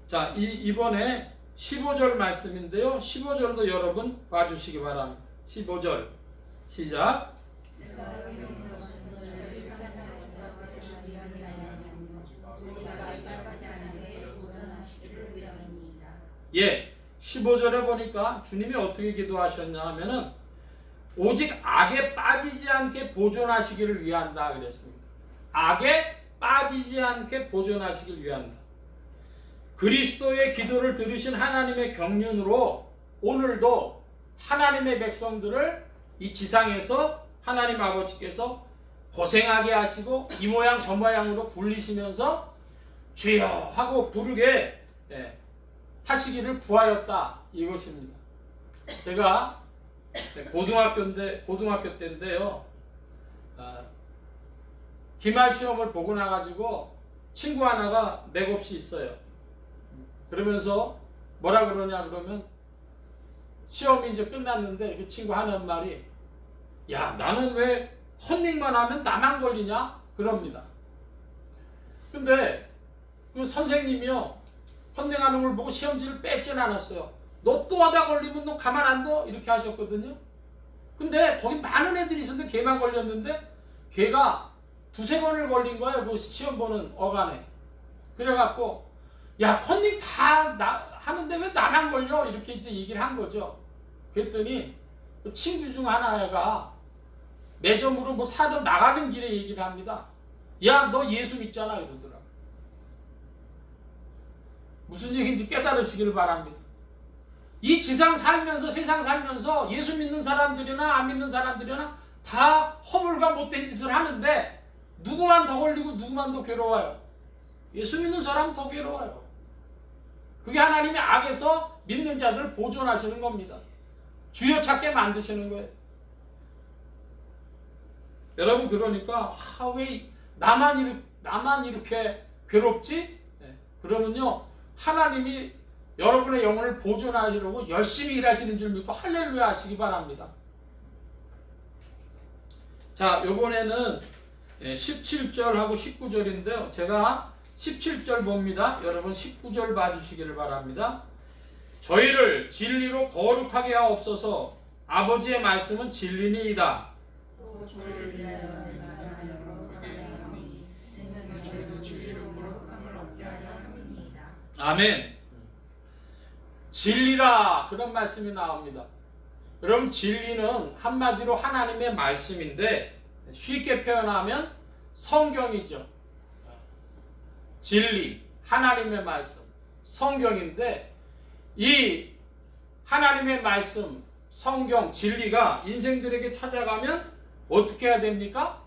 S1: 자, 이번에 15절 말씀인데요. 15절도 여러분 봐주시기 바랍니다. 15절 시작. 예, 15절에 보니까 주님이 어떻게 기도하셨냐 하면은 오직 악에 빠지지 않게 보존하시기를 위한다 그랬습니다. 악에 빠지지 않게 보존하시기를 위한다. 그리스도의 기도를 들으신 하나님의 경륜으로 오늘도 하나님의 백성들을 이 지상에서 하나님 아버지께서 고생하게 하시고 이 모양 저 모양으로 굴리시면서 주여 하고 부르게 하시기를 구하였다 이것입니다. 제가 고등학교 때인데요. 기말 시험을 보고 나가지고 친구 하나가 맥없이 있어요. 그러면서 뭐라 그러냐 그러면 시험이 이제 끝났는데 그 친구 하는 말이 야 나는 왜 컨닝만 하면 나만 걸리냐 그럽니다. 근데 그 선생님이요 컨닝하는 걸 보고 시험지를 뺏진 않았어요. 너 또 하다 걸리면 너 가만 안 둬 이렇게 하셨거든요. 근데 거기 많은 애들이 있었는데 걔만 걸렸는데 걔가 두세 번을 걸린 거예요. 그 시험 보는 어간에. 그래갖고 야 컨닝 다 하는데 왜 나만 걸려 이렇게 이제 얘기를 한 거죠. 그랬더니 그 친구 중 하나가 매점으로 뭐 사러 나가는 길에 얘기를 합니다. 야 너 예수 믿잖아 이러더라고. 무슨 얘기인지 깨달으시기를 바랍니다. 이 지상 살면서 세상 살면서 예수 믿는 사람들이나 안 믿는 사람들이나 다 허물과 못된 짓을 하는데 누구만 더 걸리고 누구만 더 괴로워요. 예수 믿는 사람은 더 괴로워요. 그게 하나님의 악에서 믿는 자들을 보존하시는 겁니다. 주여 찾게 만드시는 거예요. 여러분 그러니까 왜 나만 이렇게 괴롭지? 그러면요 하나님이 여러분의 영혼을 보존하시려고 열심히 일하시는 줄 믿고 할렐루야 하시기 바랍니다. 자, 이번에는 17절하고 19절인데요. 제가 17절 봅니다. 여러분 19절 봐주시기를 바랍니다. 저희를 진리로 거룩하게 하옵소서. 아버지의 말씀은 진리니이다.
S2: 또 저희를 위하여 말하여 거룩하게 하오니 이는 저희도 진리로 거룩함을 얻게 하려 함이니이다.
S1: 아멘. 진리라 그런 말씀이 나옵니다. 여러분 진리는 한마디로 하나님의 말씀인데 쉽게 표현하면 성경이죠. 진리, 하나님의 말씀, 성경인데 이 하나님의 말씀, 성경, 진리가 인생들에게 찾아가면 어떻게 해야 됩니까?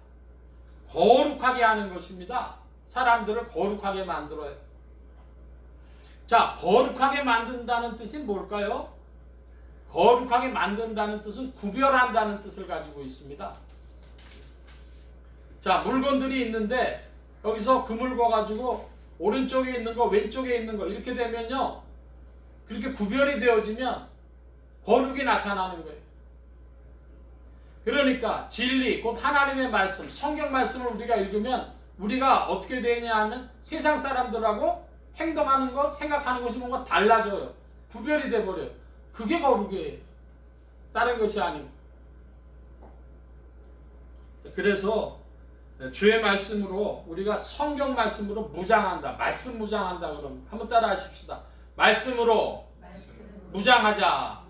S1: 거룩하게 하는 것입니다. 사람들을 거룩하게 만들어요. 자, 거룩하게 만든다는 뜻이 뭘까요? 거룩하게 만든다는 뜻은 구별한다는 뜻을 가지고 있습니다. 자, 물건들이 있는데 여기서 그물 가지고 오른쪽에 있는 거, 왼쪽에 있는 거 이렇게 되면요, 그렇게 구별이 되어지면 거룩이 나타나는 거예요. 그러니까 진리, 곧 하나님의 말씀, 성경 말씀을 우리가 읽으면 우리가 어떻게 되냐 하면 세상 사람들하고 행동하는 것, 생각하는 것이 뭔가 달라져요. 구별이 돼버려요. 그게 거룩이에요. 다른 것이 아니고. 그래서 주의 말씀으로 우리가 성경 말씀으로 무장한다. 말씀 무장한다 그러면 한번 따라 하십시다. 말씀으로 무장하자.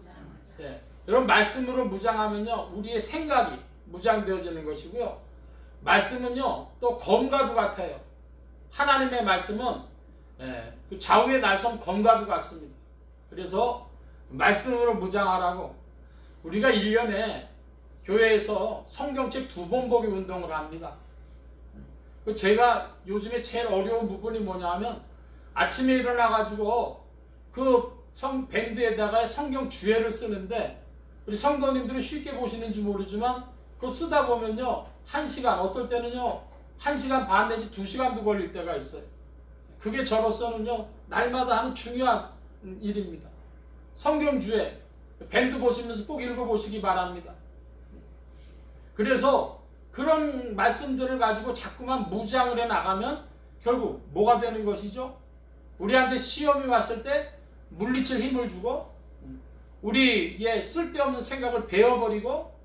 S1: 네. 여러분 말씀으로 무장하면요 우리의 생각이 무장되어지는 것이고요. 말씀은요 또 검과도 같아요. 하나님의 말씀은 그 좌우의 날선 검과도 같습니다. 그래서 말씀으로 무장하라고 우리가 1년에 교회에서 성경책 2번 보기 운동을 합니다. 제가 요즘에 제일 어려운 부분이 뭐냐면 아침에 일어나가지고 그 밴드에다가 성경 주제를 쓰는데 우리 성도님들은 쉽게 보시는지 모르지만 그거 쓰다 보면요 1시간, 어떨 때는요 1시간 반 내지 2시간도 걸릴 때가 있어요. 그게 저로서는요 날마다 하는 중요한 일입니다. 성경 주제 밴드 보시면서 꼭 읽어보시기 바랍니다. 그래서 그런 말씀들을 가지고 자꾸만 무장을 해 나가면 결국 뭐가 되는 것이죠? 우리한테 시험이 왔을 때 물리칠 힘을 주고 우리의 쓸데없는 생각을 베어버리고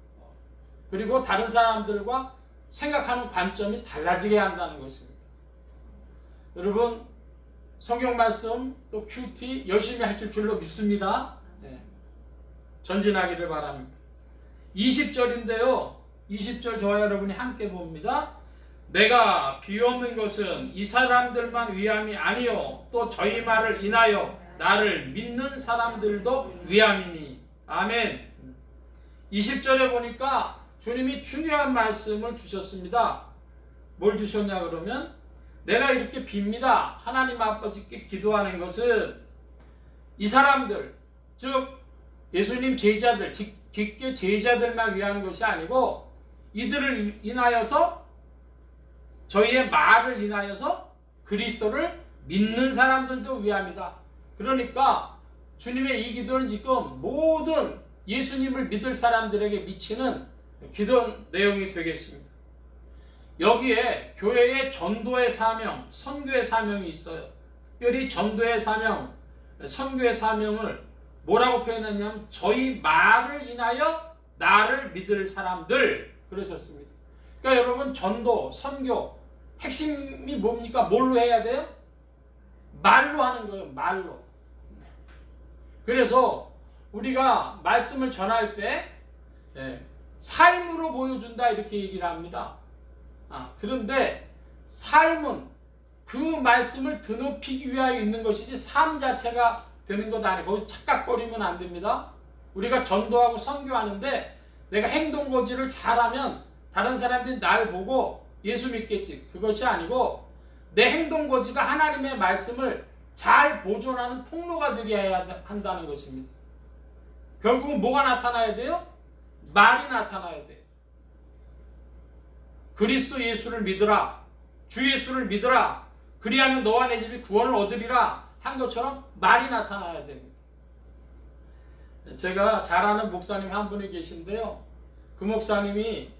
S1: 그리고 다른 사람들과 생각하는 관점이 달라지게 한다는 것입니다. 여러분 성경 말씀 또 큐티 열심히 하실 줄로 믿습니다. 네. 전진하기를 바랍니다. 20절인데요. 20절 저와 여러분이 함께 봅니다. 내가 비옵는 것은 이 사람들만 위함이 아니요 또 저희 말을 인하여 나를 믿는 사람들도 위함이니. 아멘. 20절에 보니까 주님이 중요한 말씀을 주셨습니다. 뭘 주셨냐 그러면 내가 이렇게 빕니다. 하나님 아버지께 기도하는 것은 이 사람들 즉 예수님 제자들 깊게 제자들만 위한 것이 아니고 이들을 인하여서 저희의 말을 인하여서 그리스도를 믿는 사람들도 위함이다. 그러니까 주님의 이 기도는 지금 모든 예수님을 믿을 사람들에게 미치는 기도 내용이 되겠습니다. 여기에 교회의 전도의 사명, 선교의 사명이 있어요. 특별히 전도의 사명, 선교의 사명을 뭐라고 표현했냐면 저희 말을 인하여 나를 믿을 사람들 그러셨습니다. 그러니까 여러분 전도, 선교 핵심이 뭡니까? 뭘로 해야 돼요? 말로 하는 거예요. 말로. 그래서 우리가 말씀을 전할 때 삶으로 보여준다 이렇게 얘기를 합니다. 그런데 삶은 그 말씀을 드높이기 위하여 있는 것이지 삶 자체가 되는 것 아니고 거기서 착각거리면 안 됩니다. 우리가 전도하고 선교하는데 내가 행동거지를 잘하면 다른 사람들이 날 보고 예수 믿겠지. 그것이 아니고 내 행동거지가 하나님의 말씀을 잘 보존하는 통로가 되게 해야 한다는 것입니다. 결국은 뭐가 나타나야 돼요? 말이 나타나야 돼요. 그리스도 예수를 믿으라. 주 예수를 믿으라. 그리하면 너와 내 집이 구원을 얻으리라 한 것처럼 말이 나타나야 됩니다. 제가 잘 아는 목사님 한 분이 계신데요. 그 목사님이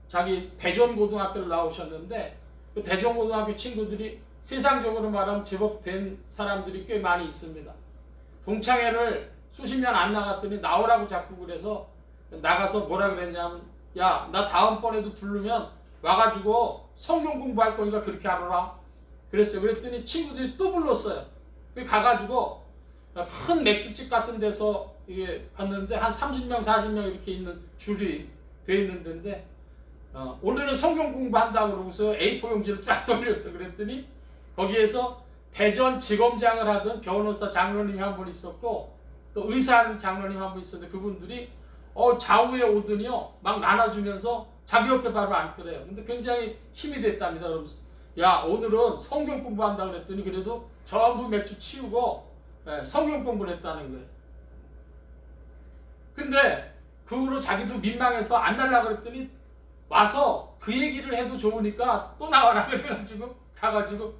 S1: 자기 대전고등학교를 나오셨는데 그 대전고등학교 친구들이 세상적으로 말하면 제법 된 사람들이 꽤 많이 있습니다. 동창회를 수십 년 안 나갔더니 나오라고 자꾸 그래서 나가서 뭐라 그랬냐면, 야, 나 다음번에도 부르면 와가지고 성경 공부할 거니까 그렇게 하라 그랬어요. 그랬더니 친구들이 또 불렀어요. 가가지고 큰 맥주집 같은 데서 이게 봤는데 한 30명 40명 이렇게 있는 줄이 돼 있는 데인데, 오늘은 성경 공부한다고 그러고서 A4 용지를 쫙 돌렸어. 그랬더니 거기에서 대전지검장을 하던 변호사 장로님이 한 분 있었고, 또 의사하는 장로님 한 분 있었는데, 그분들이 좌우에 오더니요 막 나눠주면서 자기 옆에 바로 앉더래요. 근데 굉장히 힘이 됐답니다. 그러면서, 야, 오늘은 성경 공부한다 그랬더니 그래도 전부 맥주 치우고 성경 공부를 했다는 거예요. 근데 그 후로 자기도 민망해서 안 날라 그랬더니 와서 그 얘기를 해도 좋으니까 또 나와라 그래가지고 가가지고,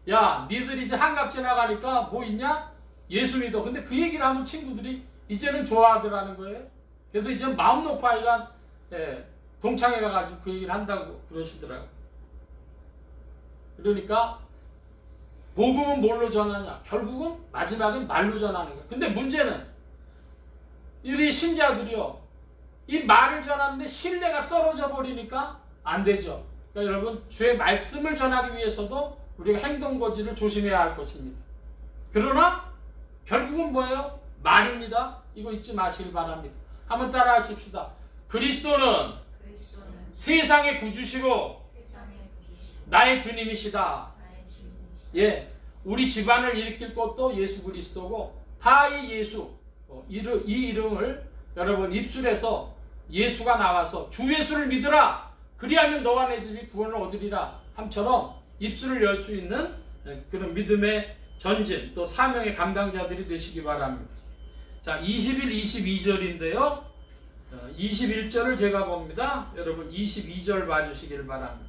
S1: 야, 니들 이제 한갑 지나가니까 뭐 있냐? 예수 믿어. 근데 그 얘기를 하면 친구들이 이제는 좋아하더라는 거예요. 그래서 이제 마음 높아이가 동창회 가가지고 그 얘기를 한다고 그러시더라고요. 그러니까 복음은 뭘로 전하냐? 결국은 마지막엔 말로 전하는 거예요. 근데 문제는 우리 신자들이요, 이 말을 전하는데 신뢰가 떨어져 버리니까 안 되죠. 그러니까 여러분, 주의 말씀을 전하기 위해서도 우리가 행동거지를 조심해야 할 것입니다. 그러나 결국은 뭐예요? 말입니다. 이거 잊지 마시길 바랍니다. 한번 따라 하십시다. 그리스도는 세상의 구주시고 나의 주님이시다. 예, 우리 집안을 일으킬 것도 예수 그리스도고, 다 이 예수, 이 이름을 여러분 입술에서 예수가 나와서 주 예수를 믿으라, 그리하면 너와 내 집이 구원을 얻으리라 함처럼 입술을 열 수 있는 그런 믿음의 전진, 또 사명의 감당자들이 되시기 바랍니다. 자, 21, 22절인데요. 21절을 제가 봅니다. 여러분 22절 봐주시길 바랍니다.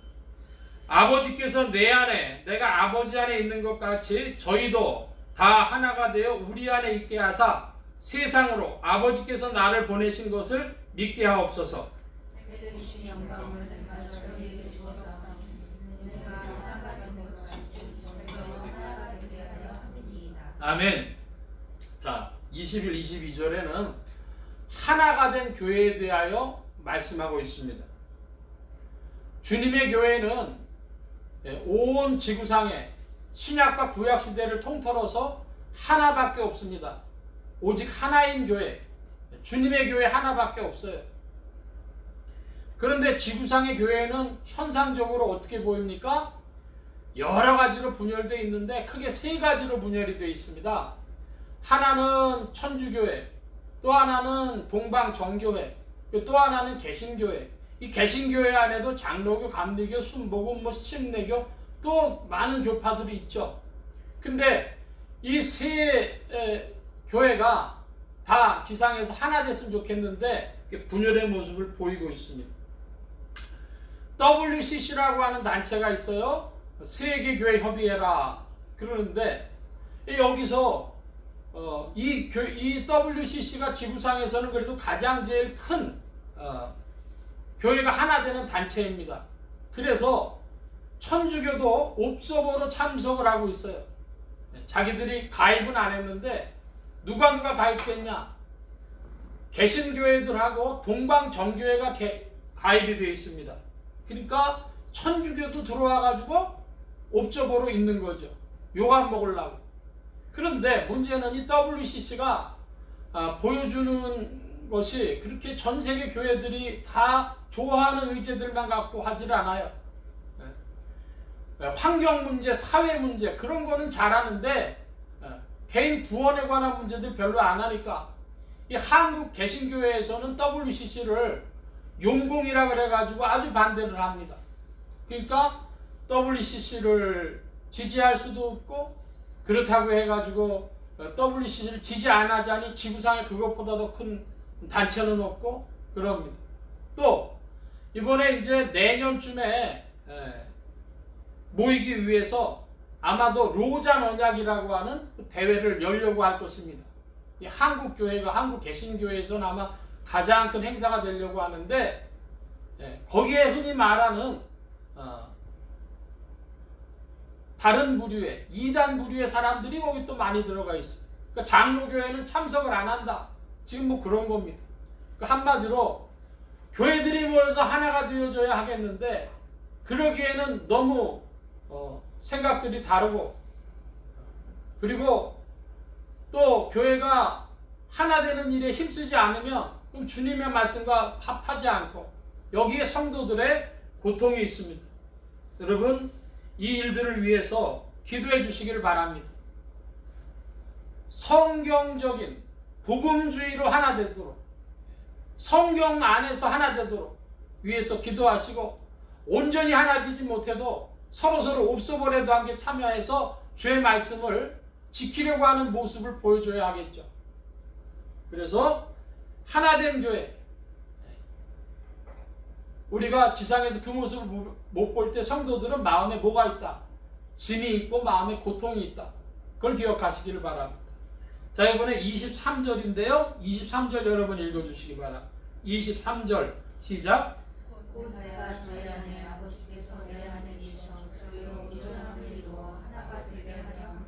S1: 아버지께서 내 안에, 내가 아버지 안에 있는 것 같이 저희도 다 하나가 되어 우리 안에 있게 하사 세상으로 아버지께서 나를 보내신 것을 믿게 하옵소서. 아멘. 자, 21, 22절에는 하나가 된 교회에 대하여 말씀하고 있습니다. 주님의 교회는 온 지구상에 신약과 구약 시대를 통틀어서 하나밖에 없습니다. 오직 하나인 교회, 주님의 교회 하나밖에 없어요. 그런데 지구상의 교회는 현상적으로 어떻게 보입니까? 여러 가지로 분열되어 있는데 크게 세 가지로 분열이 되어 있습니다. 하나는 천주교회, 또 하나는 동방정교회, 또 하나는 개신교회. 이 개신교회 안에도 장로교, 감리교, 순복음, 침례교, 또 많은 교파들이 있죠. 근데 이 세 교회가 다 지상에서 하나 됐으면 좋겠는데 분열의 모습을 보이고 있습니다. WCC라고 하는 단체가 있어요. 세계교회 협의회라 그러는데, 여기서 이 WCC가 지구상에서는 그래도 가장 제일 큰 교회가 하나 되는 단체입니다. 그래서 천주교도 옵서버로 참석을 하고 있어요. 자기들이 가입은 안 했는데 누가 가입됐냐? 개신교회들하고 동방정교회가 가입이 되어 있습니다. 그러니까 천주교도 들어와가지고 옵저버로 있는 거죠. 욕안 먹으려고. 그런데 문제는 이 WCC가 보여주는 것이 그렇게 전 세계 교회들이 다 좋아하는 의제들만 갖고 하질 않아요. 환경 문제, 사회 문제 그런 거는 잘하는데 개인 구원에 관한 문제들 별로 안 하니까 이 한국 개신교회에서는 WCC를 용공이라 그래가지고 아주 반대를 합니다. 그러니까 WCC를 지지할 수도 없고, 그렇다고 해가지고 WCC를 지지 안 하자니 지구상에 그것보다 더 큰 단체는 없고 그럽니다. 또 이번에 이제 내년쯤에 모이기 위해서 아마도 로잔 언약이라고 하는 대회를 열려고 할 것입니다. 이 한국 교회가, 한국 개신교회에서는 아마 가장 큰 행사가 되려고 하는데, 거기에 흔히 말하는 다른 부류의 이단 부류의 사람들이 거기 또 많이 들어가 있어요. 그러니까 장로교회는 참석을 안 한다. 지금 뭐 그런 겁니다. 그러니까 한마디로 교회들이 모여서 하나가 되어줘야 하겠는데 그러기에는 너무 생각들이 다르고 그리고 또 교회가 하나 되는 일에 힘쓰지 않으면 그럼 주님의 말씀과 합하지 않고 여기에 성도들의 고통이 있습니다. 여러분 이 일들을 위해서 기도해 주시기를 바랍니다. 성경적인 복음주의로 하나 되도록 성경 안에서 하나 되도록 위해서 기도하시고 온전히 하나 되지 못해도 서로서로 옵소벌에도 함께 참여해서 주의 말씀을 지키려고 하는 모습을 보여줘야 하겠죠. 그래서 하나된 교회 우리가 지상에서 그 모습을 못 볼 때 성도들은 마음에 뭐가 있다? 짐이 있고 마음에 고통이 있다. 그걸 기억하시기를 바랍니다. 자 이번에 23절인데요. 23절 여러분 읽어주시기 바랍니다. 23절 시작.
S2: 곧 내가 저희 안에 아버지께서 내 안에 계셔 저희로 온전함을 이루어 하나가 되게 하려 함은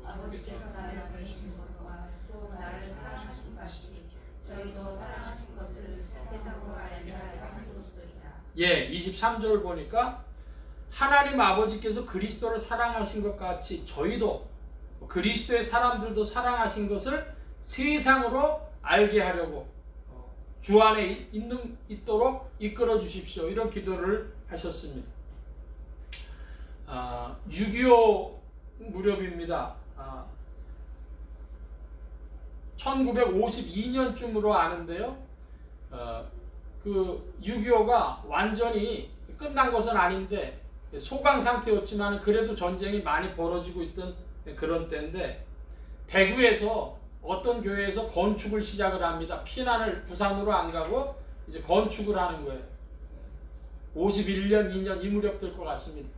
S2: 아버지께서 나를 보내신 것과 또 나를 사랑하신 같이 저희도 사랑하신 것을 세상으로 알게 하려 함이로소이다.
S1: 예, 23절 보니까 하나님 아버지께서 그리스도를 사랑하신 것 같이 저희도 그리스도의 사람들도 사랑하신 것을 세상으로 알게 하려고 주 안에 있도록 이끌어 주십시오. 이런 기도를 하셨습니다. 6.25 무렵입니다. 1952년쯤으로 아는데요. 그 6.25가 완전히 끝난 것은 아닌데 소강 상태였지만 그래도 전쟁이 많이 벌어지고 있던 그런 때인데 대구에서 어떤 교회에서 건축을 시작을 합니다. 피난을 부산으로 안 가고 이제 건축을 하는 거예요. 51년, 2년 이 무렵 될 것 같습니다.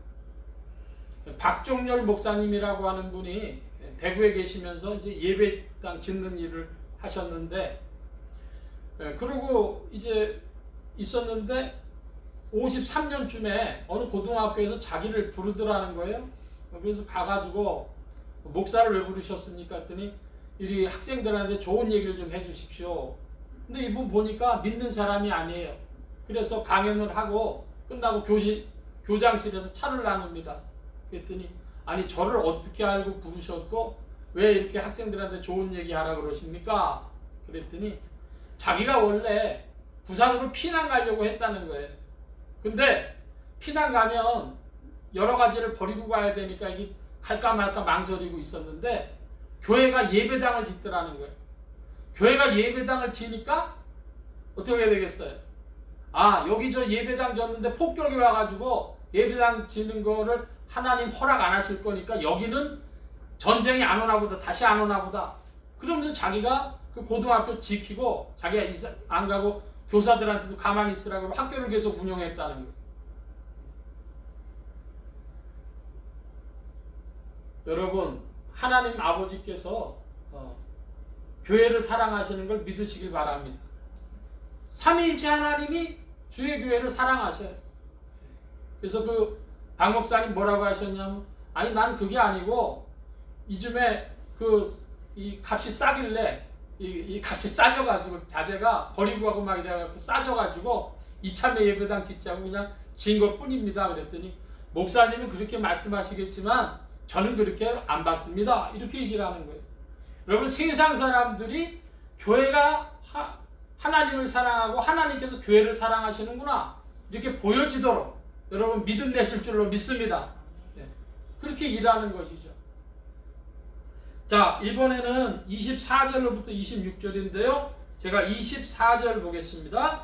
S1: 박종렬 목사님이라고 하는 분이 대구에 계시면서 이제 예배당 짓는 일을 하셨는데 그리고 이제 있었는데 53년쯤에 어느 고등학교에서 자기를 부르더라는 거예요. 그래서 가가지고 목사를 왜 부르셨습니까? 했더니 이 학생들한테 좋은 얘기를 좀 해주십시오. 근데 이분 보니까 믿는 사람이 아니에요. 그래서 강연을 하고 끝나고 교장실에서 차를 나눕니다. 그랬더니 아니 저를 어떻게 알고 부르셨고 왜 이렇게 학생들한테 좋은 얘기 하라 그러십니까? 그랬더니 자기가 원래 부산으로 피난 가려고 했다는 거예요. 근데 피난 가면 여러 가지를 버리고 가야 되니까 이게 갈까 말까 망설이고 있었는데 교회가 예배당을 짓더라는 거예요. 교회가 예배당을 지니까 어떻게 해야 되겠어요? 여기 저 예배당 졌는데 폭격이 와가지고 예배당 지는 거를 하나님 허락 안 하실 거니까 여기는 전쟁이 안 오나 보다, 다시 안 오나 보다. 그러면서 자기가 그 고등학교 지키고 자기가 안 가고 교사들한테도 가만히 있으라고 학교를 계속 운영했다는 거예요. 여러분 하나님 아버지께서 교회를 사랑하시는 걸 믿으시길 바랍니다. 삼위일체 하나님이 주의 교회를 사랑하셔요. 그래서 그 박 목사님 뭐라고 하셨냐면 아니 난 그게 아니고 이즘에 이 값이 싸길래 이 값이 싸져가지고 자재가 버리고 가고 막 이래가지고 싸져가지고 이참에 예배당 짓자고 그냥 지은 것 뿐입니다. 그랬더니 목사님은 그렇게 말씀하시겠지만 저는 그렇게 안 받습니다. 이렇게 얘기를 하는 거예요. 여러분 세상 사람들이 교회가 하나님을 사랑하고 하나님께서 교회를 사랑하시는구나 이렇게 보여지도록 여러분 믿음 내실 줄로 믿습니다. 그렇게 일하는 것이죠. 자 이번에는 24절로부터 26절인데요. 제가 24절 보겠습니다.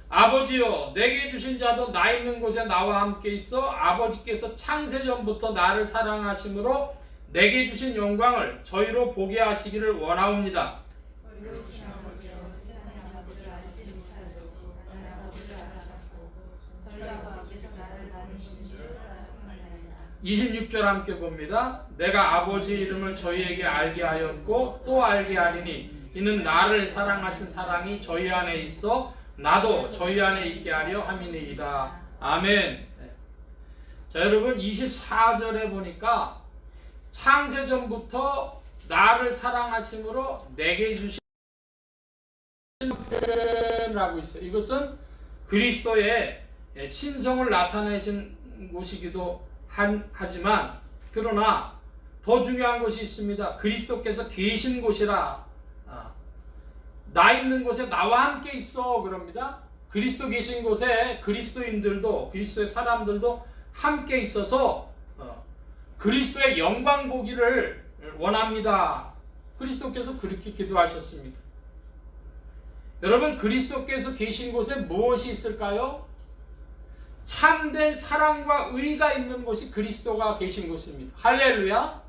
S1: 아버지여 내게 주신 자도 나 있는 곳에 나와 함께 있어 아버지께서 창세전부터 나를 사랑하심으로 내게 주신 영광을 저희로 보게 하시기를 원하옵니다. 26절 함께 봅니다. 내가 아버지 이름을 저희에게 알게 하였고 또 알게 하리니 이는 나를 사랑하신 사랑이 저희 안에 있어 나도 저희 안에 있게 하려 함이니이다. 아멘. 자, 여러분 24절에 보니까 창세전부터 나를 사랑하심으로 내게 주신 표현을 하고 있어요. 이것은 그리스도의 신성을 나타내신 곳이기도 하지만, 그러나 더 중요한 것이 있습니다. 그리스도께서 계신 곳이라. 나 있는 곳에 나와 함께 있어 그럽니다. 그리스도 계신 곳에 그리스도인들도, 그리스도의 사람들도 함께 있어서 그리스도의 영광 보기를 원합니다. 그리스도께서 그렇게 기도하셨습니다. 여러분, 그리스도께서 계신 곳에 무엇이 있을까요? 참된 사랑과 의가 있는 곳이 그리스도가 계신 곳입니다. 할렐루야.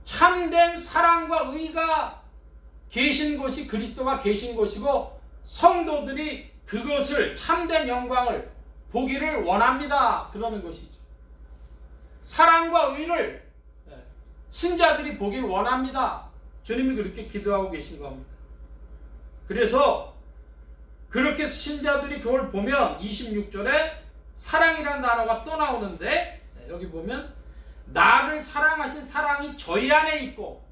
S1: 참된 사랑과 의가 계신 곳이 그리스도가 계신 곳이고, 성도들이 그것을, 참된 영광을 보기를 원합니다. 그러는 것이죠. 사랑과 의를 신자들이 보기를 원합니다. 주님이 그렇게 기도하고 계신 겁니다. 그래서 그렇게 신자들이 그걸 보면 26절에 사랑이라는 단어가 또 나오는데, 여기 보면 나를 사랑하신 사랑이 저희 안에 있고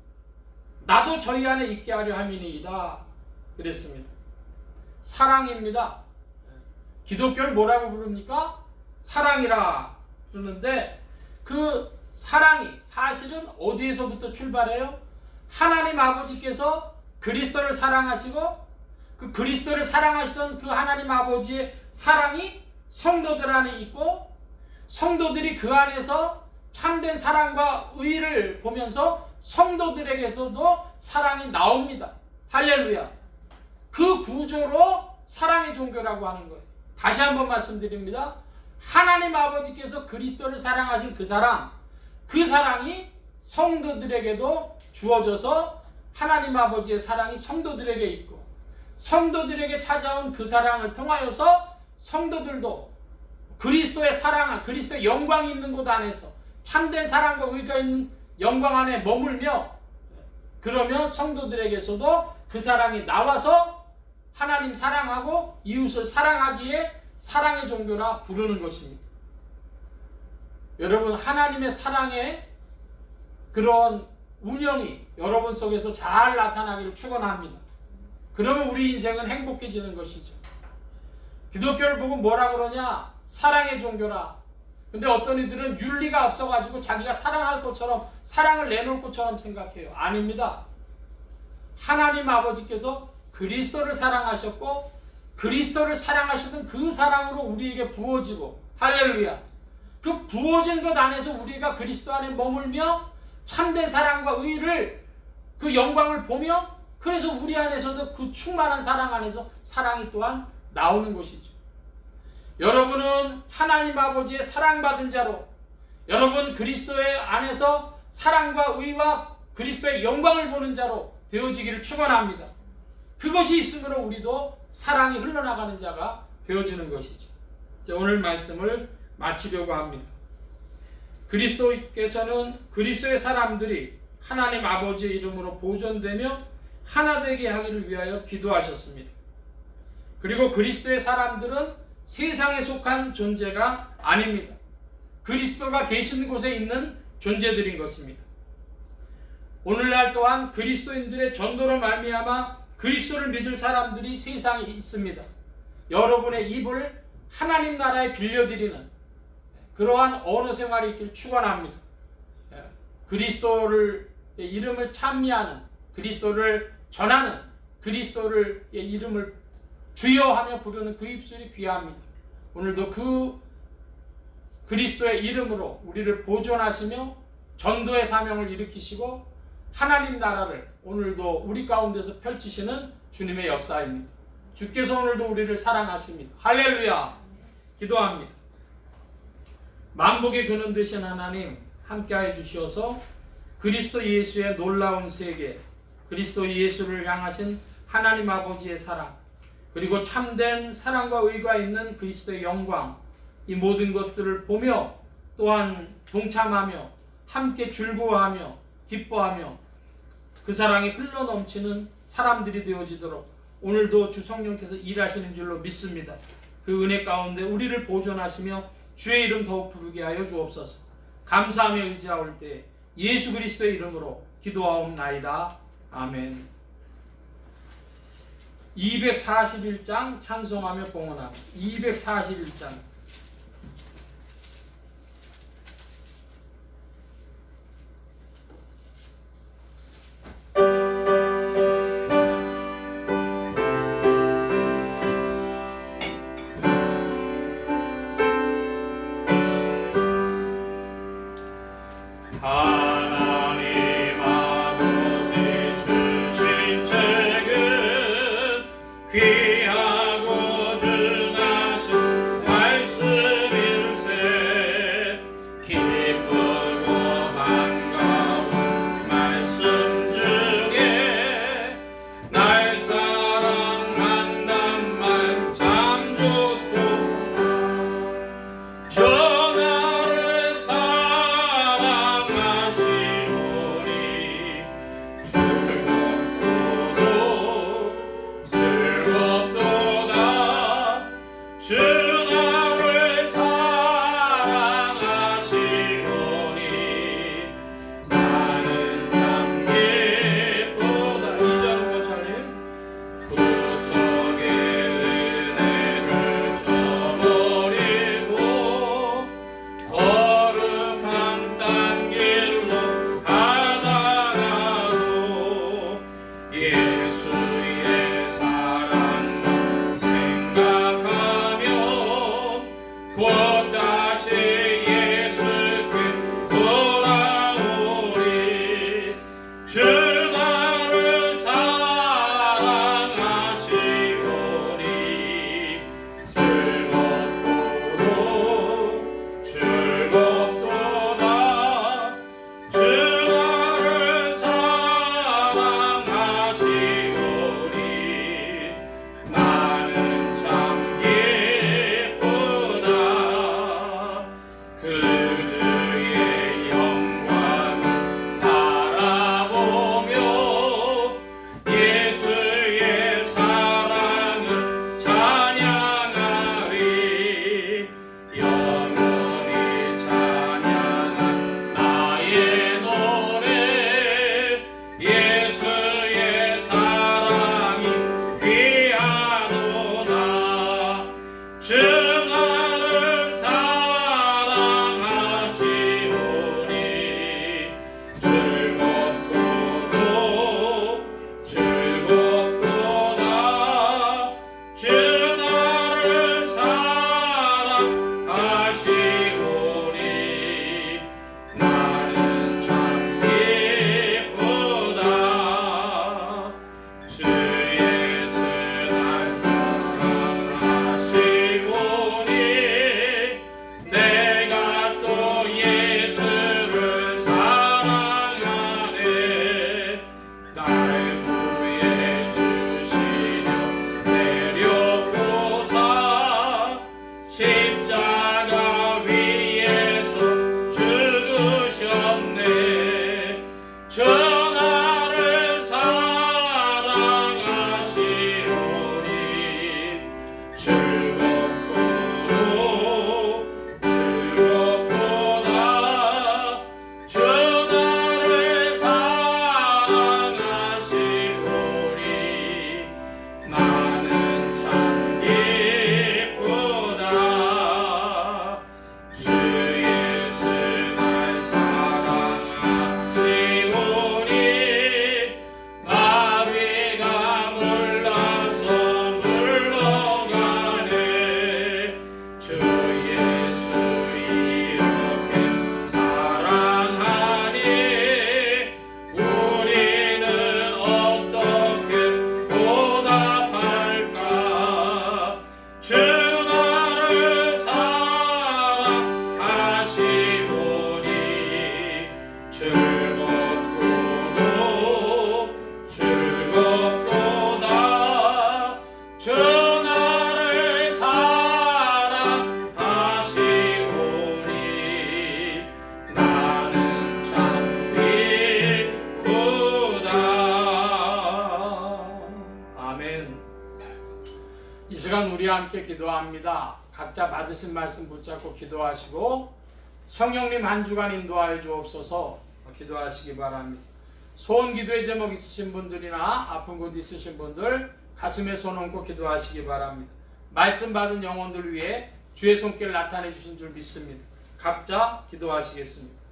S1: 나도 저희 안에 있게 하려 함이니이다 그랬습니다. 사랑입니다. 기독교를 뭐라고 부릅니까? 사랑이라 그러는데, 그 사랑이 사실은 어디에서부터 출발해요? 하나님 아버지께서 그리스도를 사랑하시고, 그 그리스도를 사랑하시던 그 하나님 아버지의 사랑이 성도들 안에 있고, 성도들이 그 안에서 참된 사랑과 의를 보면서 성도들에게서도 사랑이 나옵니다. 할렐루야. 그 구조로 사랑의 종교라고 하는 거예요. 다시 한번 말씀드립니다. 하나님 아버지께서 그리스도를 사랑하신 그 사랑이 성도들에게도 주어져서 하나님 아버지의 사랑이 성도들에게 있고, 성도들에게 찾아온 그 사랑을 통하여서 성도들도 그리스도의 사랑, 그리스도의 영광이 있는 곳 안에서 참된 사랑과 의가 있는 영광 안에 머물며, 그러면 성도들에게서도 그 사랑이 나와서 하나님 사랑하고 이웃을 사랑하기에 사랑의 종교라 부르는 것입니다. 여러분, 하나님의 사랑의 그런 운영이 여러분 속에서 잘 나타나기를 축원합니다. 그러면 우리 인생은 행복해지는 것이죠. 기독교를 보고 뭐라 그러냐? 사랑의 종교라. 근데 어떤 이들은 윤리가 없어가지고 자기가 사랑할 것처럼, 사랑을 내놓을 것처럼 생각해요. 아닙니다. 하나님 아버지께서 그리스도를 사랑하셨고, 그리스도를 사랑하시던 그 사랑으로 우리에게 부어지고, 할렐루야. 그 부어진 것 안에서 우리가 그리스도 안에 머물며 참된 사랑과 의를, 그 영광을 보며, 그래서 우리 안에서도 그 충만한 사랑 안에서 사랑이 또한 나오는 것이죠. 여러분은 하나님 아버지의 사랑받은 자로, 여러분 그리스도의 안에서 사랑과 의와 그리스도의 영광을 보는 자로 되어지기를 축원합니다. 그것이 있으므로 우리도 사랑이 흘러나가는 자가 되어지는 것이죠. 오늘 말씀을 마치려고 합니다. 그리스도께서는 그리스도의 사람들이 하나님 아버지의 이름으로 보존되며 하나 되게 하기를 위하여 기도하셨습니다. 그리고 그리스도의 사람들은 세상에 속한 존재가 아닙니다. 그리스도가 계신 곳에 있는 존재들인 것입니다. 오늘날 또한 그리스도인들의 전도로 말미암아 그리스도를 믿을 사람들이 세상에 있습니다. 여러분의 입을 하나님 나라에 빌려드리는 그러한 언어 생활이 있기를 축원합니다. 그리스도를 이름을 찬미하는, 그리스도를 전하는, 그리스도를 이름을 주여하며 부르는 그 입술이 귀합니다. 오늘도 그 그리스도의 이름으로 우리를 보존하시며 전도의 사명을 일으키시고 하나님 나라를 오늘도 우리 가운데서 펼치시는 주님의 역사입니다. 주께서 오늘도 우리를 사랑하십니다. 할렐루야. 기도합니다. 만복의 근원 되신 하나님, 함께하여 주시어서 그리스도 예수의 놀라운 세계, 그리스도 예수를 향하신 하나님 아버지의 사랑, 그리고 참된 사랑과 의가 있는 그리스도의 영광, 이 모든 것들을 보며 또한 동참하며 함께 즐거워하며 기뻐하며 그 사랑이 흘러넘치는 사람들이 되어지도록 오늘도 주 성령께서 일하시는 줄로 믿습니다. 그 은혜 가운데 우리를 보존하시며 주의 이름 더욱 부르게 하여 주옵소서. 감사하며 의지하올 때 예수 그리스도의 이름으로 기도하옵나이다. 아멘. 241장 찬송하며 봉헌하며 241장
S3: 하나님 아버지 주신 책은 귀하고 준하신 말씀일세. 기쁘고 반가운 말씀 중에 날 사랑한단 말 참 좋고 전하를 사랑하시오니 즐겁도다 주 나를 사랑하시오니 나는 참 기쁘다. 이장훈 차님 구속의 은혜를 저버리고 거룩한 땅 길로 가다가도 예수의 사랑만 생각하면 곧 다시 예수께 돌아오리. 주 나를 사랑하시오니 즐겁도다 주 나를 사랑하시오니 나는 참 기쁘다. 그 주의 영광을 바라보며 예수의 사랑을 찬양하리. 영원히 찬양한 나의 노래 예수의 사랑이 귀하도다. 주 나를 사랑하시오니 즐겁도다 주 나를 사랑하시오니 나는 참 기쁘다. 주 예수 날 사랑하시오니 내가 또 예수를 사랑하네. 날 구해 주시려 내려오사 십자가 위에서 죽으셨네. 저 나를 사랑하시오니 즐겁도다 주 나를 사랑하시오니 나는 참 기쁘다. 주 예수 날 사랑하시오니 나비가 몰라서 물러가네. 주 예수 이렇게 사랑하니 우리는 어떻게 보답할까. 주 나를 사랑하시오니 즐겁도다 주 나를 사랑하시오니 나는 참 기쁘다. 아멘. 이 시간 우리 함께 기도합니다.
S1: 각자 받으신 말씀 붙잡고 기도하시고 성령님 한 주간 인도하여 주옵소서 기도하시기 바랍니다. 소원 기도의 제목 있으신 분들이나 아픈 곳 있으신 분들 가슴에 손 얹고 기도하시기 바랍니다. 말씀 받은 영혼들 위해 주의 손길 나타내 주신 줄 믿습니다. 각자 기도하시겠습니다.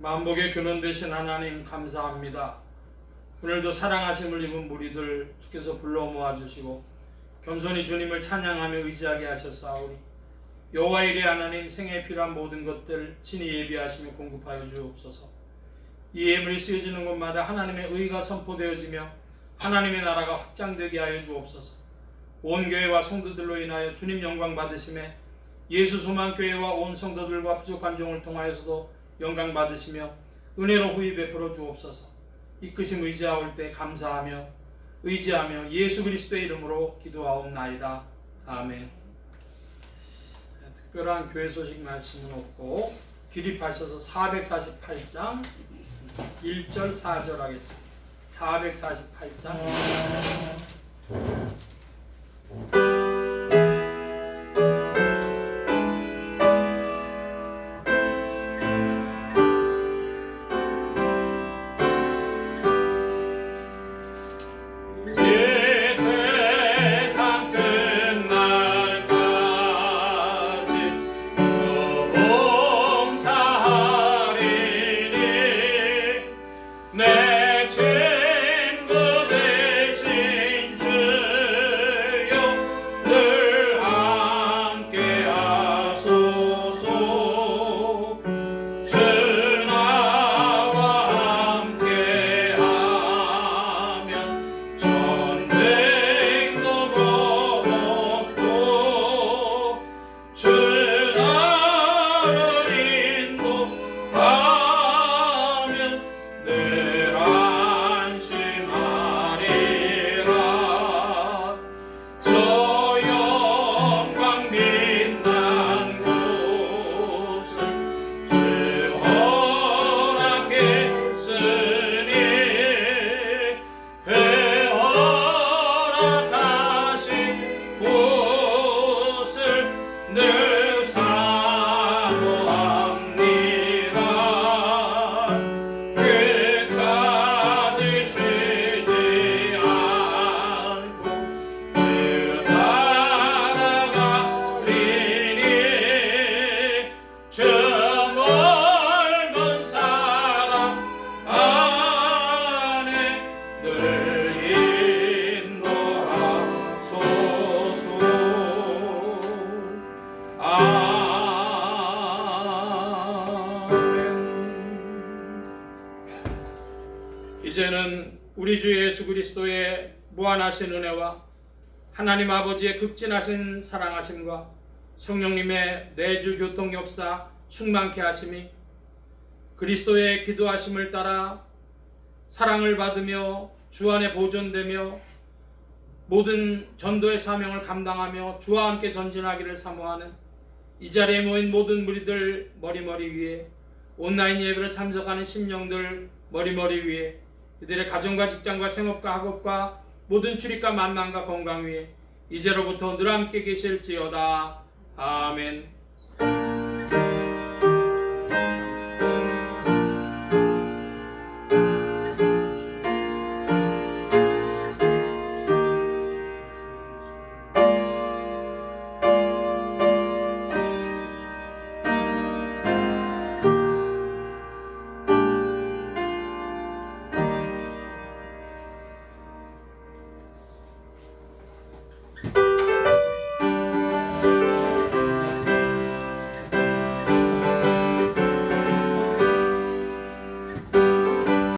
S1: 만복의 근원 되신 하나님 감사합니다. 오늘도 사랑하심을 입은 무리들 주께서 불러 모아주시고 겸손히 주님을 찬양하며 의지하게 하셨사오니 여호와 이레 하나님 생애에 필요한 모든 것들 친히 예비하시며 공급하여 주옵소서. 이 예물이 쓰여지는 곳마다 하나님의 의가 선포되어지며 하나님의 나라가 확장되게 하여 주옵소서. 온 교회와 성도들로 인하여 주님 영광 받으심에 예수 소망교회와 온 성도들과 부족한 종을 통하여서도 영광 받으시며 은혜로 후히 베풀어 주옵소서. 이끄심 의지하올 때 감사하며 의지하며 예수 그리스도의 이름으로 기도하옵나이다. 아멘. 특별한 교회 소식 말씀은 없고 기립하셔서 448장 1절 4절 하겠습니다. 448장
S4: 내 친구 되신 주
S1: 우리 주 예수 그리스도의 무한하신 은혜와 하나님 아버지의 극진하신 사랑하심과 성령님의 내주 교통 역사 충만케 하심이 그리스도의 기도하심을 따라 사랑을 받으며 주 안에 보존되며 모든 전도의 사명을 감당하며 주와 함께 전진하기를 사모하는 이 자리에 모인 모든 무리들 머리머리 위에 온라인 예배를 참석하는 심령들 머리머리 위에 이들의 가정과 직장과 생업과 학업과 모든 출입과 만남과 건강 위에 이제로부터 늘 함께 계실지어다. 아멘.